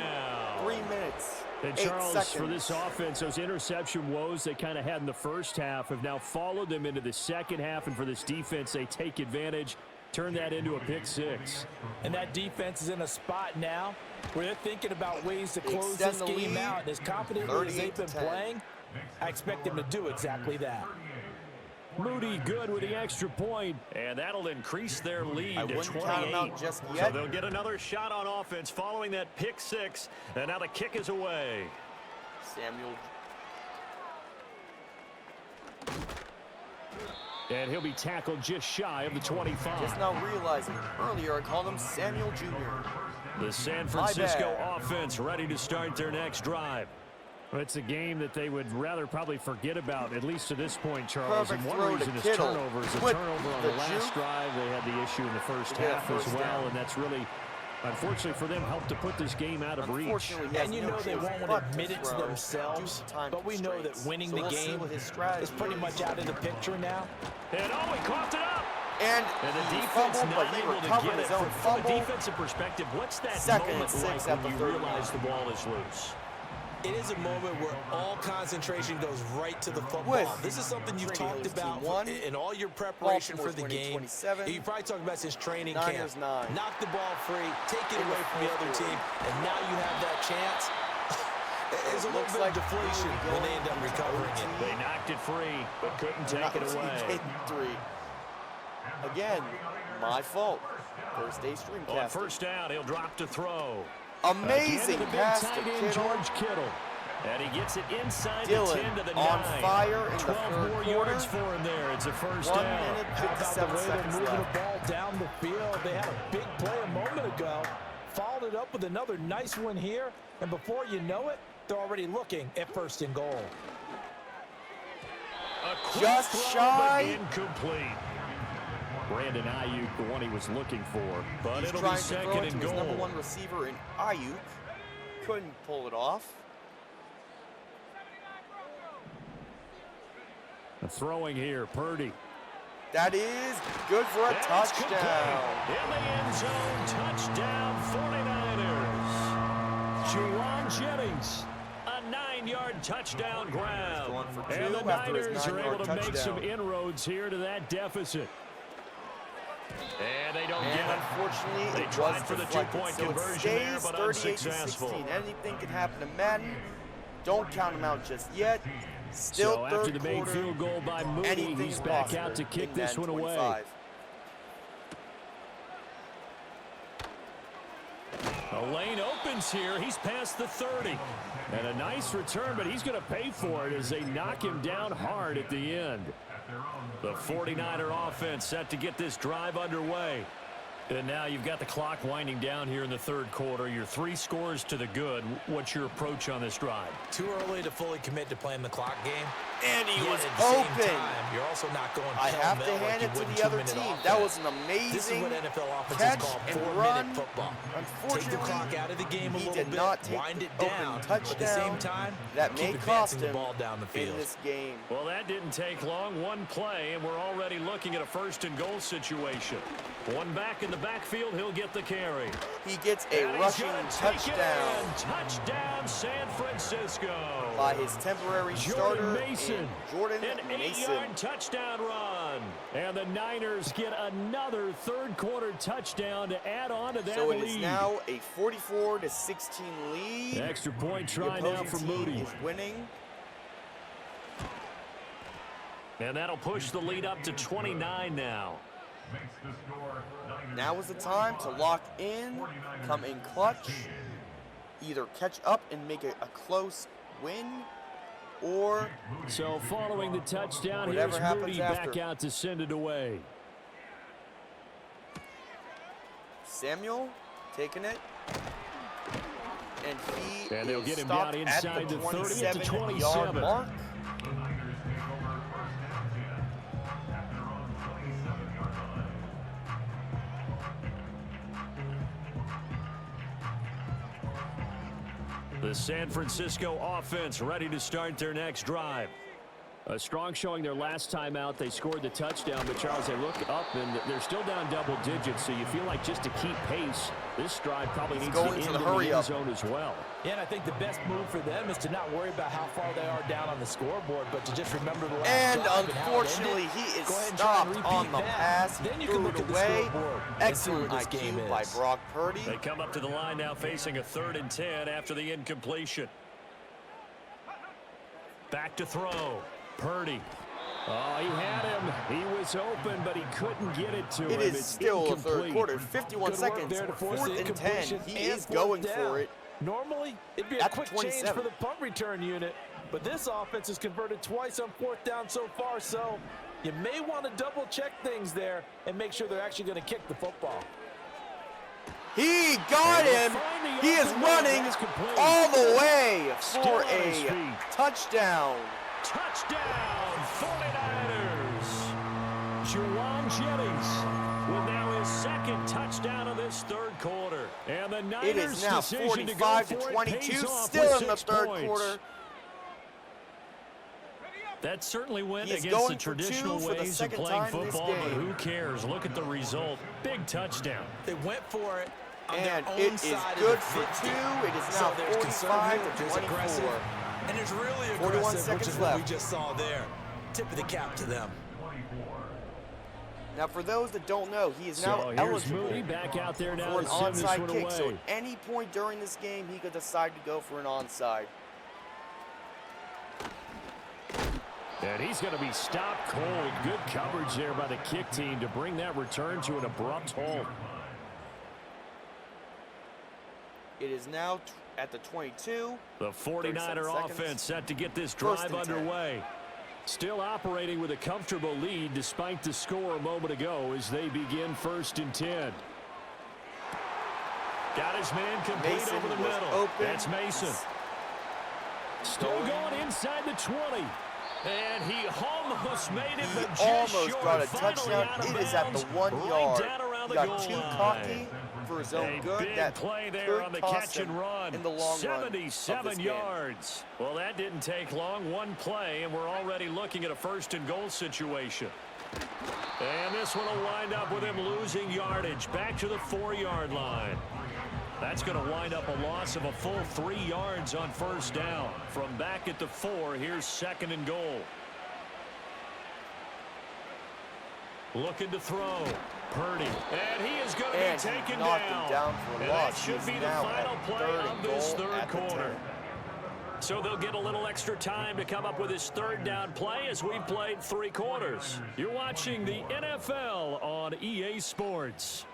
3 minutes, And 8 Charles, seconds. for this offense, those interception woes they kind of had in the first half have now followed them into the second half. And for this defense, they take advantage, turn that into a pick six. And that defense is in a spot now where they're thinking about ways to close Extend this the game lead, out. And as confidently as they've been 38-10. playing, I expect them to do exactly that. Moody good with the extra point, and that'll increase their lead I to wouldn't 28. count him out just So yet. they'll get another shot on offense following that pick six, and now the kick is away. Samuel. And he'll be tackled just shy of the 25. Just now realizing earlier I called him Samuel Jr. The San Francisco bad. offense ready to start their next drive. Well, it's a game that they would rather probably forget about, at least to this point, Charles. Perfect And one throw to reason is Kittle turnovers. A with turnover on the the last juke. drive. They had the issue in the first They get a half as first well, down. and that's really, unfortunately for them, helped to put this game out of reach. Unfortunately, he has And you no know they choice won't but want to admit it to throw themselves, due to time but we know that constraints. winning So the we'll see game what his strategy is pretty much out of the picture now. And oh, he coughed it up. And And the he defense fumbled, but not he able to recovered get his it. own From a fumble. defensive perspective, what's that Second moment and 6 like at when the you 39. realize the ball is loose? It is a moment where all concentration goes right to the football. With This is something you've talked Hills about team one, in all your preparation for Baltimore's the winning game. 27, You probably talked about his training Niners camp. 9. Knock the ball free, take it In the away from the fourth other quarter. team, and now you have that chance. There's a little Looks bit like of deflation we're when they going end up into recovering it. They knocked it free, but couldn't take it away. Three. Again, my fault. First day On streamcast. first down, he'll drop to throw. Amazing Again, the big pass to tight end, Kittle. George Kittle. And he gets it inside Dillon the 10 to the 9. on fire in the 12 third more quarter. yards for him there. It's a first 1 down. minute, How about the 57 way they're seconds moving left. the ball down the field? They had a big play a moment ago, followed it up with another nice one here, and before you know it, they're already looking at first and goal. A quick Just throw, shy. but incomplete. Brandon Ayuk, the one he was looking for. But He's it'll be trying to throw second it to and his goal. number one receiver in Ayuk. Couldn't pull it off. Throwing here, Purdy. That is good for a And it's touchdown. complete. In the end zone, touchdown 49ers. Juwan Jennings, a 9-yard touchdown grab. Going for two And the after his Niners are 9-yard able to make some touchdown. inroads here to that deficit. And they don't And get it. unfortunately, They it tried was for the deflected. two-point So it conversion there, stays but 38-16. unsuccessful. Anything can happen to Madden. Don't count him out just yet. Still So third after the big quarter, field goal by Moody, anything he's is back possible out to kick in this one Madden away. 25. A lane opens here. He's past the 30. And a nice return, but he's going to pay for it as they knock him down hard at the end. The 49er offense set to get this drive underway. And now you've got the clock winding down here in the third quarter. Your 3 scores to the good. What's your approach on this drive? Too early to fully commit to playing the clock game. And he Yet was at the same open. time, you're also not going I have to pell-mell like hand you it to would in the other 2-minute team. offense. That was an This is amazing what NFL offenses catch call and 4-minute run. football. Take the Unfortunately, clock out of the game a he little did bit, not take wind the it open down, touchdown but at the same time, that keep may advancing cost the him ball down the in field. this game. Well, that didn't take long. One play, and we're already looking at a first and goal situation. One back in the backfield, he'll get the carry. He gets a And he's rushing gonna take it touchdown in. Touchdown, San Francisco. by his temporary Jordan starter, Mason. Jordan An Mason. 8-yard touchdown run. And the Niners get another third-quarter touchdown to add on to that lead. So it is now a 44-16 lead. Extra point try now for Moody. Is winning. And that'll push the lead up to 29 now. Now is the time to lock in, come in clutch, either catch up and make it a close win, or so following the touchdown, here's Moody back out to send it away. Samuel taking it, and they'll get him down inside the 30 at the 27 mark. The San Francisco offense ready to start their next drive. A strong showing their last time out. They scored the touchdown, but Charles, they look up and they're still down double digits, so you feel like just to keep pace, this drive probably needs to end in the end zone as well. Yeah, and I think the best move for them is to not worry about how far they are down on the scoreboard, but to just remember the last and drive. Unfortunately, he is stopped on the pass. Then you threw can look it at the away. scoreboard. Excellent IQ by Brock Purdy. They come up to the line now facing a 3rd and 10 after the incompletion. Back to throw. Purdy. Oh, he had him. He was open, but he couldn't get it to him. It is still a third quarter. 51 seconds. 4th and 10. He is going for it. Normally, it'd be a quick change for the punt return unit, but this offense has converted twice on 4th down so far, so you may want to double-check things there and make sure they're actually going to kick the football. He got him. He is running all the way for a touchdown. Touchdown, 49ers. Juwan Jennings with now his 2nd touchdown of this 3rd quarter. And the Niners it is now 45-22, still in the 3rd quarter. That certainly went against the traditional ways of playing football, but who cares? Look at the result. Big touchdown. They went for it on and their own it is side good of for 2. It is so now 45-24. And there's really 41 aggressive, seconds which is left. what we just saw there. Tip of the cap to them. Now, for those that don't know, he is now eligible Moody back out there now for an onside kick. So at any point during this game, he could decide to go for an onside. And he's going to be stopped cold. Good coverage there by the kick team to bring that return to an abrupt halt. It is now at the 22. The 49er offense set to get this drive underway. Still operating with a comfortable lead despite the score a moment ago as they begin 1st and 10. Got his man complete Mason over the middle. Open. That's Mason. Still going inside the 20. And he almost made it, but just almost short. got a Finally touchdown. It is at the 1 yard. He got too cocky for his own good. Big that play there on the catch and run. In the long 77 yards. Well, that didn't take long. One play, and we're already looking at a 1st and goal situation. And this one will wind up with him losing yardage. Back to the 4-yard line. That's going to wind up a loss of a full 3 yards on 1st down. From back at the 4, here's 2nd and goal. Looking to throw. Purdy. And he is going to be taken down. For a and loss. That should be the final play of this 3rd quarter. So they'll get a little extra time to come up with his 3rd down play as we've played 3 quarters. You're watching the NFL on EA Sports.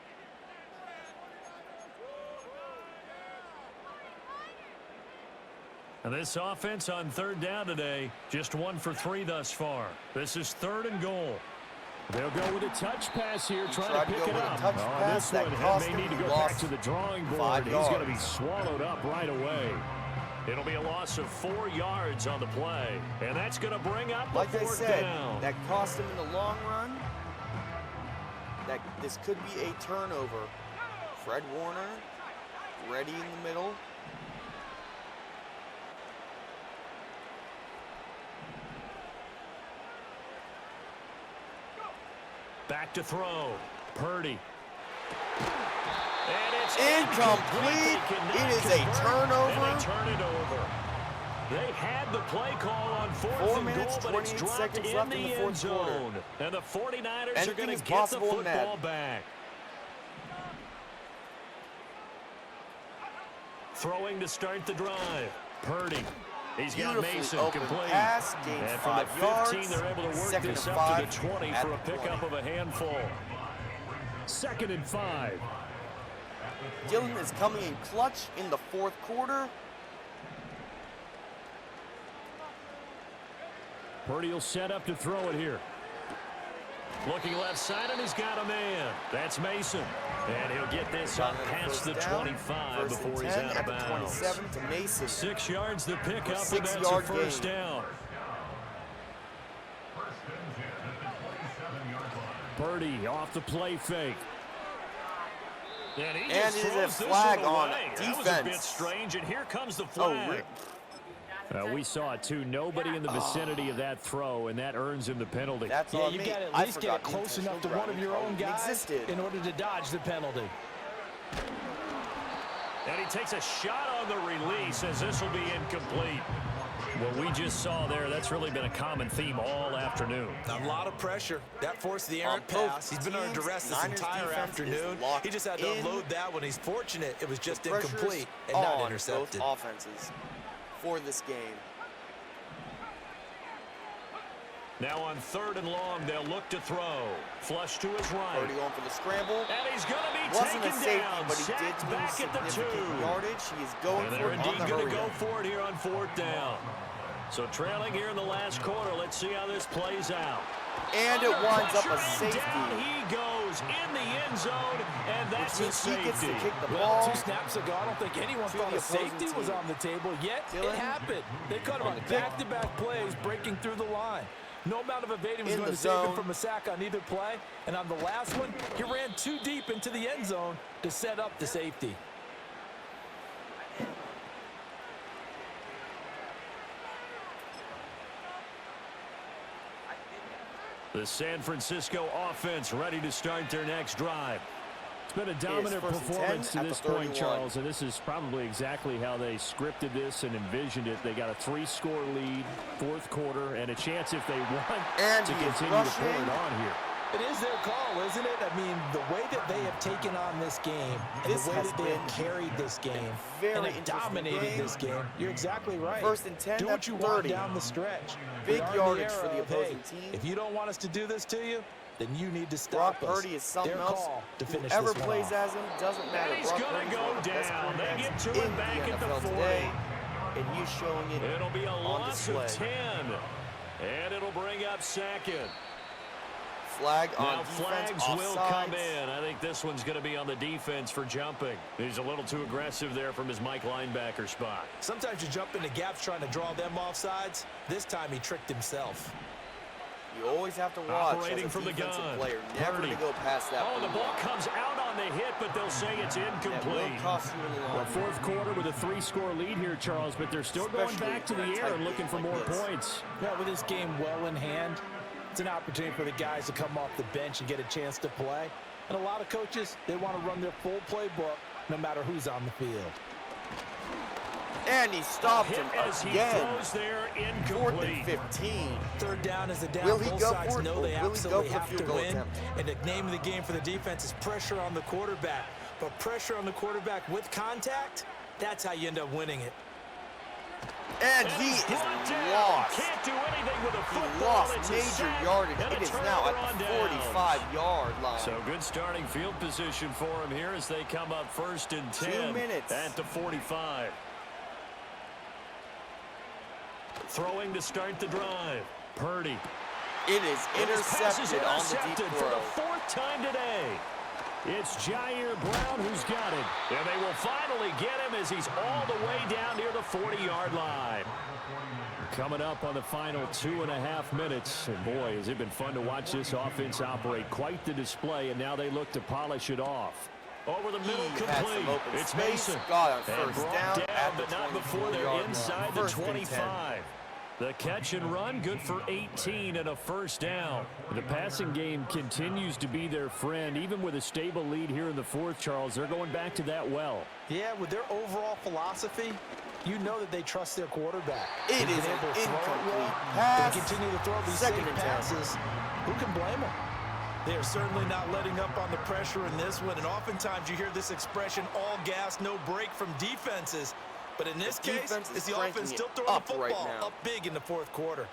And this offense on 3rd down today, just 1 for 3 thus far. This is 3rd and goal. They'll go with a touch pass here, trying to pick it up. This one may need to go back to the drawing board. He's going to be swallowed up right away. It'll be a loss of 4 yards on the play. And that's going to bring up a 4th down. That cost him in the long run. This could be a turnover. Fred Warner, ready in the middle. Back to throw. Purdy. And it's incomplete. It is a turnover. And they turn it over. They had the play call on 4th and goal, but it's dropped in the end zone. And the 49ers are going to get the football back. Throwing to start the drive. Purdy. He's got Mason complete. Pass, and from the 15, they're able to work this up to the 20 for a pickup of a handful. 2nd and 5. Dillon is coming in clutch in the 4th quarter. Purdy will set up to throw it here. Looking left side, and he's got a man. That's Mason. And he'll get this up past the 25 before he's out of bounds. 27 to Mason. 6 yards the pickup, and that's a first down. Purdy off the play fake. And it is a flag on defense. That was a bit strange, and here comes the flag. We saw it too. Nobody in the vicinity of that throw, and that earns him the penalty. That's yeah, you got to at least get close enough to one of your own guys in order to dodge the penalty. And he takes a shot on the release as this will be incomplete. What we just saw there, that's really been a common theme all afternoon. A lot of pressure. That forced the errant pass. He's been under duress this entire afternoon. He just had to unload that one. He's fortunate it was just incomplete and not intercepted. Both offenses for this game. Now on 3rd and long, they'll look to throw. Flush to his right. Already going for the scramble. And he's going to be Wasn't taken a safety, down. but he did back lose at the 2. significant yardage. He is going and for it on the hurry. they're indeed going to go for it here on 4th down. So trailing here in the last quarter. Let's see how this plays out. And it winds up a safety. Down he goes in the end zone, and that's a safety. He gets to kick the well, ball. 2 snaps ago, I don't think anyone thought a safety was on the table, yet Dillon, it happened. They cut him on back-to-back plays, breaking through the line. No amount of evading was going to save him from a sack on either play. And on the last one, he ran too deep into the end zone to set up the safety. The San Francisco offense ready to start their next drive. It's been a dominant performance to this point, Charles, and this is probably exactly how they scripted this and envisioned it. They got a 3-score lead, 4th quarter, and a chance if they want to continue to pull it on here. It is their call, isn't it? I mean, the way that they have taken on this game, and the way that they have carried this game, and have dominated this game, you're exactly right. 1st and 10, do what you want down the stretch. Big yardage for the opposing team. If you don't want us to do this to you, then you need to stop us. Purdy is something their else. call to finish Whoever this plays off. as him, doesn't matter. And he's going to go down. They get to it back at the 40. Today, and he's showing it. It'll be a loss display. of 10, and it'll bring up 2nd. Flag on now defense, flags offsides. will come in. I think this one's going to be on the defense for jumping. He's a little too aggressive there from his Mike linebacker spot. Sometimes you jump into gaps trying to draw them off sides. This time he tricked himself. You always have to watch Operating as a from the defensive gun. player. Never Purdy. to go past that. Oh, the ball comes out on the hit, but they'll say it's incomplete. That will cost you in the long Well, 4th quarter with a 3-score lead here, Charles, but they're still going back to the air and looking for more points. Yeah, with this game well in hand, it's an opportunity for the guys to come off the bench and get a chance to play. And a lot of coaches, they want to run their full playbook no matter who's on the field. And he stopped him as again. He throws there, incomplete. 4th and 15. 3rd down is the down. Will he Both go sides for it, know they or will he go absolutely for the have to field goal win. attempt? And the name of the game for the defense is pressure on the quarterback. But pressure on the quarterback with contact, that's how you end up winning it. And he is lost. Can't do anything with a He football. lost It's major yardage. It is now at the 45-yard line. So good starting field position for him here as they come up 1st and 10 2 minutes. at the 45. Throwing to start the drive. Purdy. It is intercepted on the deep for throw. the 4th time today. It's Jair Brown who's got it. And they will finally get him as he's all the way down near the 40-yard line. Coming up on the final 2.5 minutes. And boy, has it been fun to watch this offense operate. Quite the display, and now they look to polish it off. Over the middle, complete. It's Mason. Got on And first brought down, at but the not before they're 24-yard inside line. the 25. The catch and run, good for 18 and a first down. The passing game continues to be their friend. Even with a stable lead here in the 4th, Charles, they're going back to that well. Yeah, with their overall philosophy, You know that they trust their quarterback. It is an incomplete pass. They continue to throw these Second safe and 10. passes. Who can blame them? They are certainly not letting up on the pressure in this one, and oftentimes you hear this expression, all gas, no break from defenses. But in this case, it's the offense still throwing the football up big in the fourth quarter.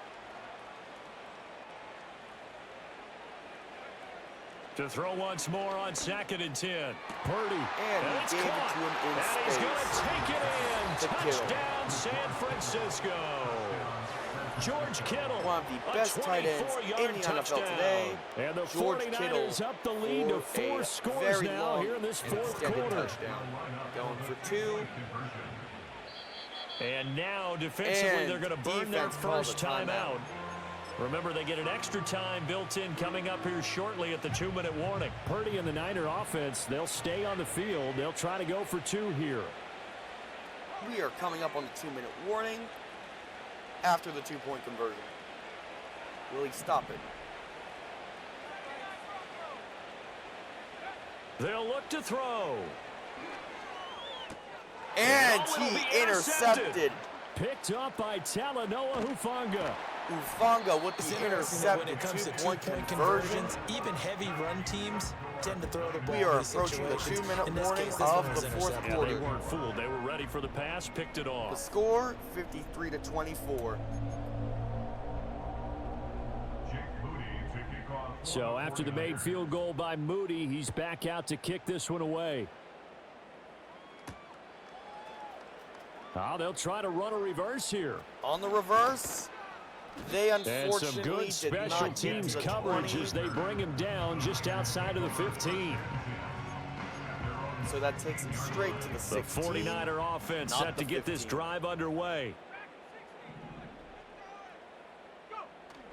To throw once more on 2nd and 10. Purdy. And he gave it to him in and space. he's going to take it in. To Touchdown, San Francisco. George Kittle. One of the best tight ends in the NFL today. And the George 49ers Kittle up the lead to 4 scores very now here in this fourth quarter. Touchdown. Going for 2. And now defensively they're going to burn their first timeout. Remember, they get an extra time built in coming up here shortly at the 2-minute warning. Purdy and the Niner offense, they'll stay on the field. They'll try to go for 2 here. We are coming up on the 2-minute warning after the 2-point conversion. Will he stop it? They'll look to throw. And he intercepted. Picked up by Talanoa Hufanga. Hufanga with the intercepted when it comes to 2-point two-point conversion. conversions. Even heavy run teams tend to throw the ball. We are in these approaching the situations. 2-minute In this warning case, this of one was the fourth intercepted. Yeah, quarter. they weren't fooled. They were ready for the pass, picked it The off. score, 53-24. So after the made field goal by Moody, he's back out to kick this one away. Oh, they'll try to run a reverse here. On the reverse, they And unfortunately some good did special not get teams to the coverage 20. as they bring him down just outside of the 15. So that takes him straight to the 16. The 49er offense not set the to get this 15. drive underway.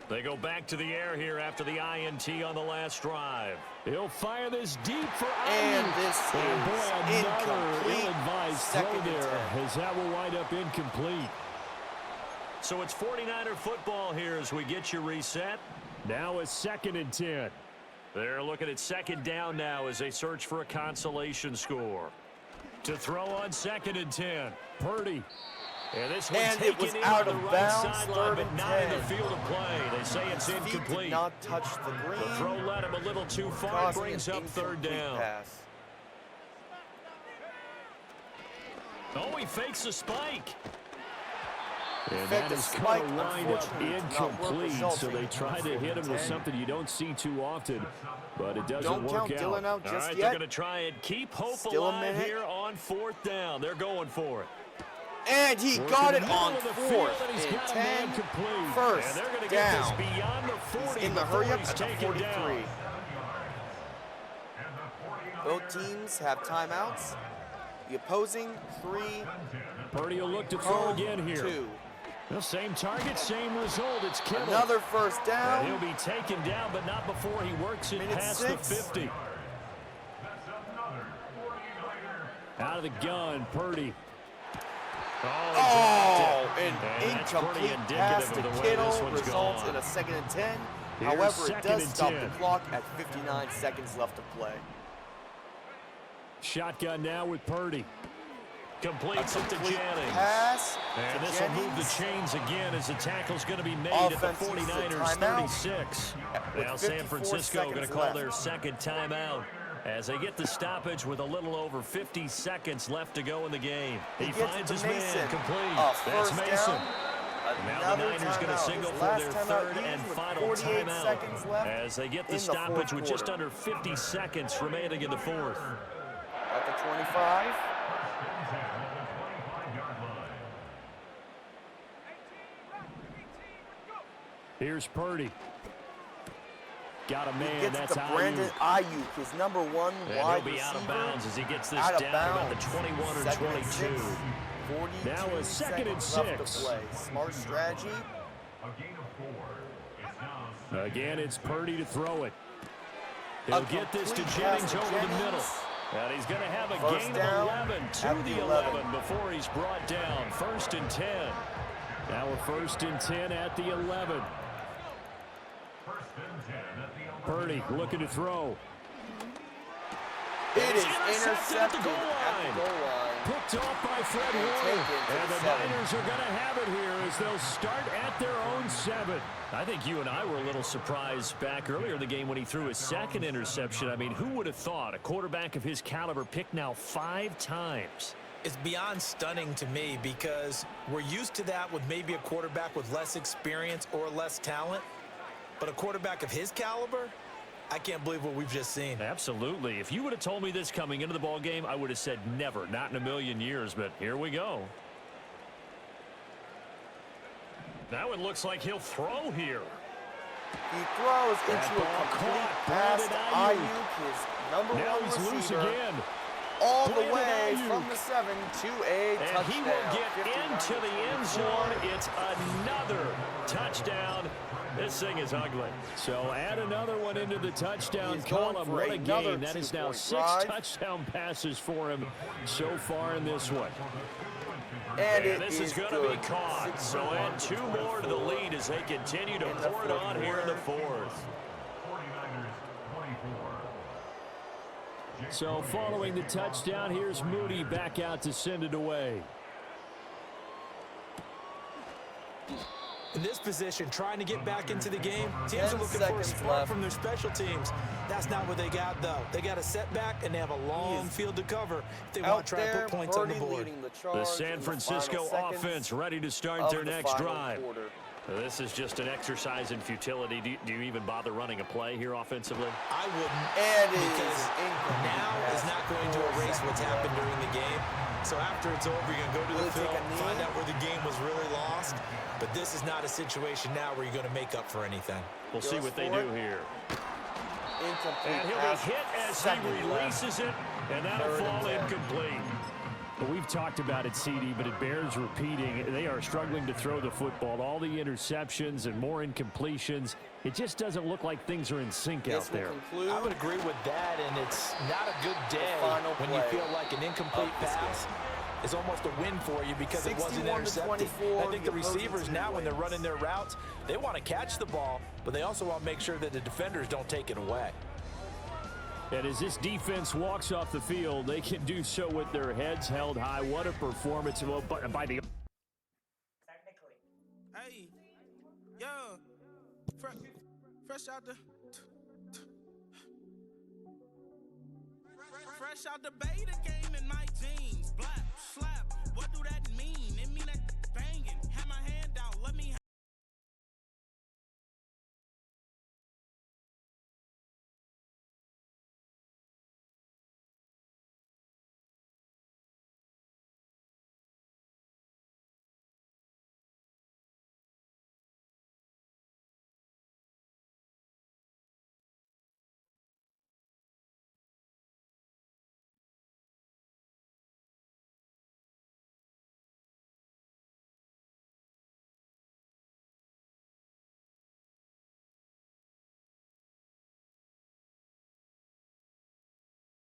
They go back to the air here after the INT on the last drive. He'll fire this deep for And Ayuk. this And boy, is another incomplete. ill-advised throw Second and there, 10. as that will wind up incomplete. So it's 49er football here as we get you reset. Now it's 2nd and 10. They're looking at 2nd down now as they search for a consolation score. To throw on 2nd and 10. Purdy. And this one And it was taken in out on of the right bounds, sideline, 3rd but and not in the 10. field of play. They say it's His feet incomplete. did not touch the green. The throw led him a little too far. Causing Brings an up 3rd incomplete down. pass. Oh, he fakes a spike. And Faked that a is spike, going to wind up unfortunately, did not work, incomplete. So resulting they try to hit him with 10. something you don't see too often, but it doesn't Don't work count out. Dillon out All just right, yet. they're going to try and keep hope Still a alive minute. here on 4th down. They're going for it. And he Working got the it middle on of the 4th field, and he's and got a man 10. complete. First and they're going to down. get this beyond the 40 In the before hurry up he's at the taken 43. down. Both teams have timeouts. The opposing 3, Purdy will look to throw home again here. 2. The same target, same result. It's Kittle. Another first And down. he'll be taken down, but not before he works it Minute past 6. the 50. Out of the gun, Purdy. Oh, an And that's pretty incomplete indicative pass of to the way this Kittle one's results gone. in a 2nd and 10. Here's However, it 2nd does and stop 10. the clock at 59 seconds left to play. Shotgun now with Purdy. Completes it to Complete Jennings. pass And to this will move the Jennings. chains again as the tackle's going to be made Offense at the uses a 49ers timeout 36. with Now San 54 Francisco going to seconds call left. their 2nd timeout as they get the stoppage with a little over 50 seconds left to go in the game. He He gets finds to his Mason. man complete. First That's Mason. down. Now the Another Niners going to timeout. signal His for last their timeout 3rd used and with final 48 timeout seconds left as they get the in the stoppage fourth with just quarter. under 50 seconds remaining in the 4th. At the 25. Here's Purdy. Got a He man, gets that's to Brandon Ayuk. Ayuk, his number 1 And wide he'll be out of receiver. bounds as he gets this Out of down about the bounds. 21 or 2nd and 22. 6. 42 Now a 2nd and seconds left to 6. play. Smart strategy. Again, it's Purdy to throw it. He'll A get this to complete Jennings pass to over the Jennings. middle. And he's going to have a First gain down of 11 to at the the 11 before he's brought down. 1st and 10. Now a 1st and 10 at the 11. Purdy looking to throw. It is Intercepted intercepted at the goal at the line. goal line. Picked off by Fred Warner. And the Niners are going to have it here as they'll start at their own 7. I think you and I were a little surprised back earlier in the game when he threw his second interception. I mean, who would have thought a quarterback of his caliber picked now 5 times? It's beyond stunning to me because we're used to that with maybe a quarterback with less experience or less talent. But a quarterback of his caliber, I can't believe what we've just seen. Absolutely. If you would have told me this coming into the ball game, I would have said never, not in a million years. But here we go. Now it looks like he'll throw here. He throws into a complete pass to Ayuk, his number one receiver. Now he's loose again. All the way from the 7 to a touchdown. And he will get into the end zone. It's another touchdown. This thing is ugly. So add another one into the touchdown column. What a game. That is now 6 touchdown passes for him so far in this one. And this is going to be caught. So add 2 more to the lead as they continue to pour it on here in the 4th. So following the touchdown, here's Moody back out to send it away. In this position, trying to get back into the game, teams are looking for a spark from their special teams. That's not what they got, though. They got a setback, and they have a long field to cover if they want to try to put points on the board. The San Francisco offense ready to start their next drive. This is just an exercise in futility. Do you even bother running a play here offensively? I wouldn't, because now is not going to erase what's happened during the game. So after it's over, you're going to go to the film, find out where the game was really lost. But this is not a situation now where you're going to make up for anything. We'll see what they do here. And he'll be hit as he releases it, and that'll fall incomplete. Well, we've talked about it, CD, but it bears repeating. They are struggling to throw the football. All the interceptions and more incompletions. It just doesn't look like things are in sync out there. I would agree with that, and it's not a good day when you feel like an incomplete pass is almost a win for you because it wasn't intercepted. I think the receivers now, when they're running their routes, they want to catch the ball, but they also want to make sure that the defenders don't take it away. And as this defense walks off the field, they can do so with their heads held high. What a performance by the... Hey, yo, fresh out the... Fresh out the beta game in my jeans. Black, slap, what do that mean?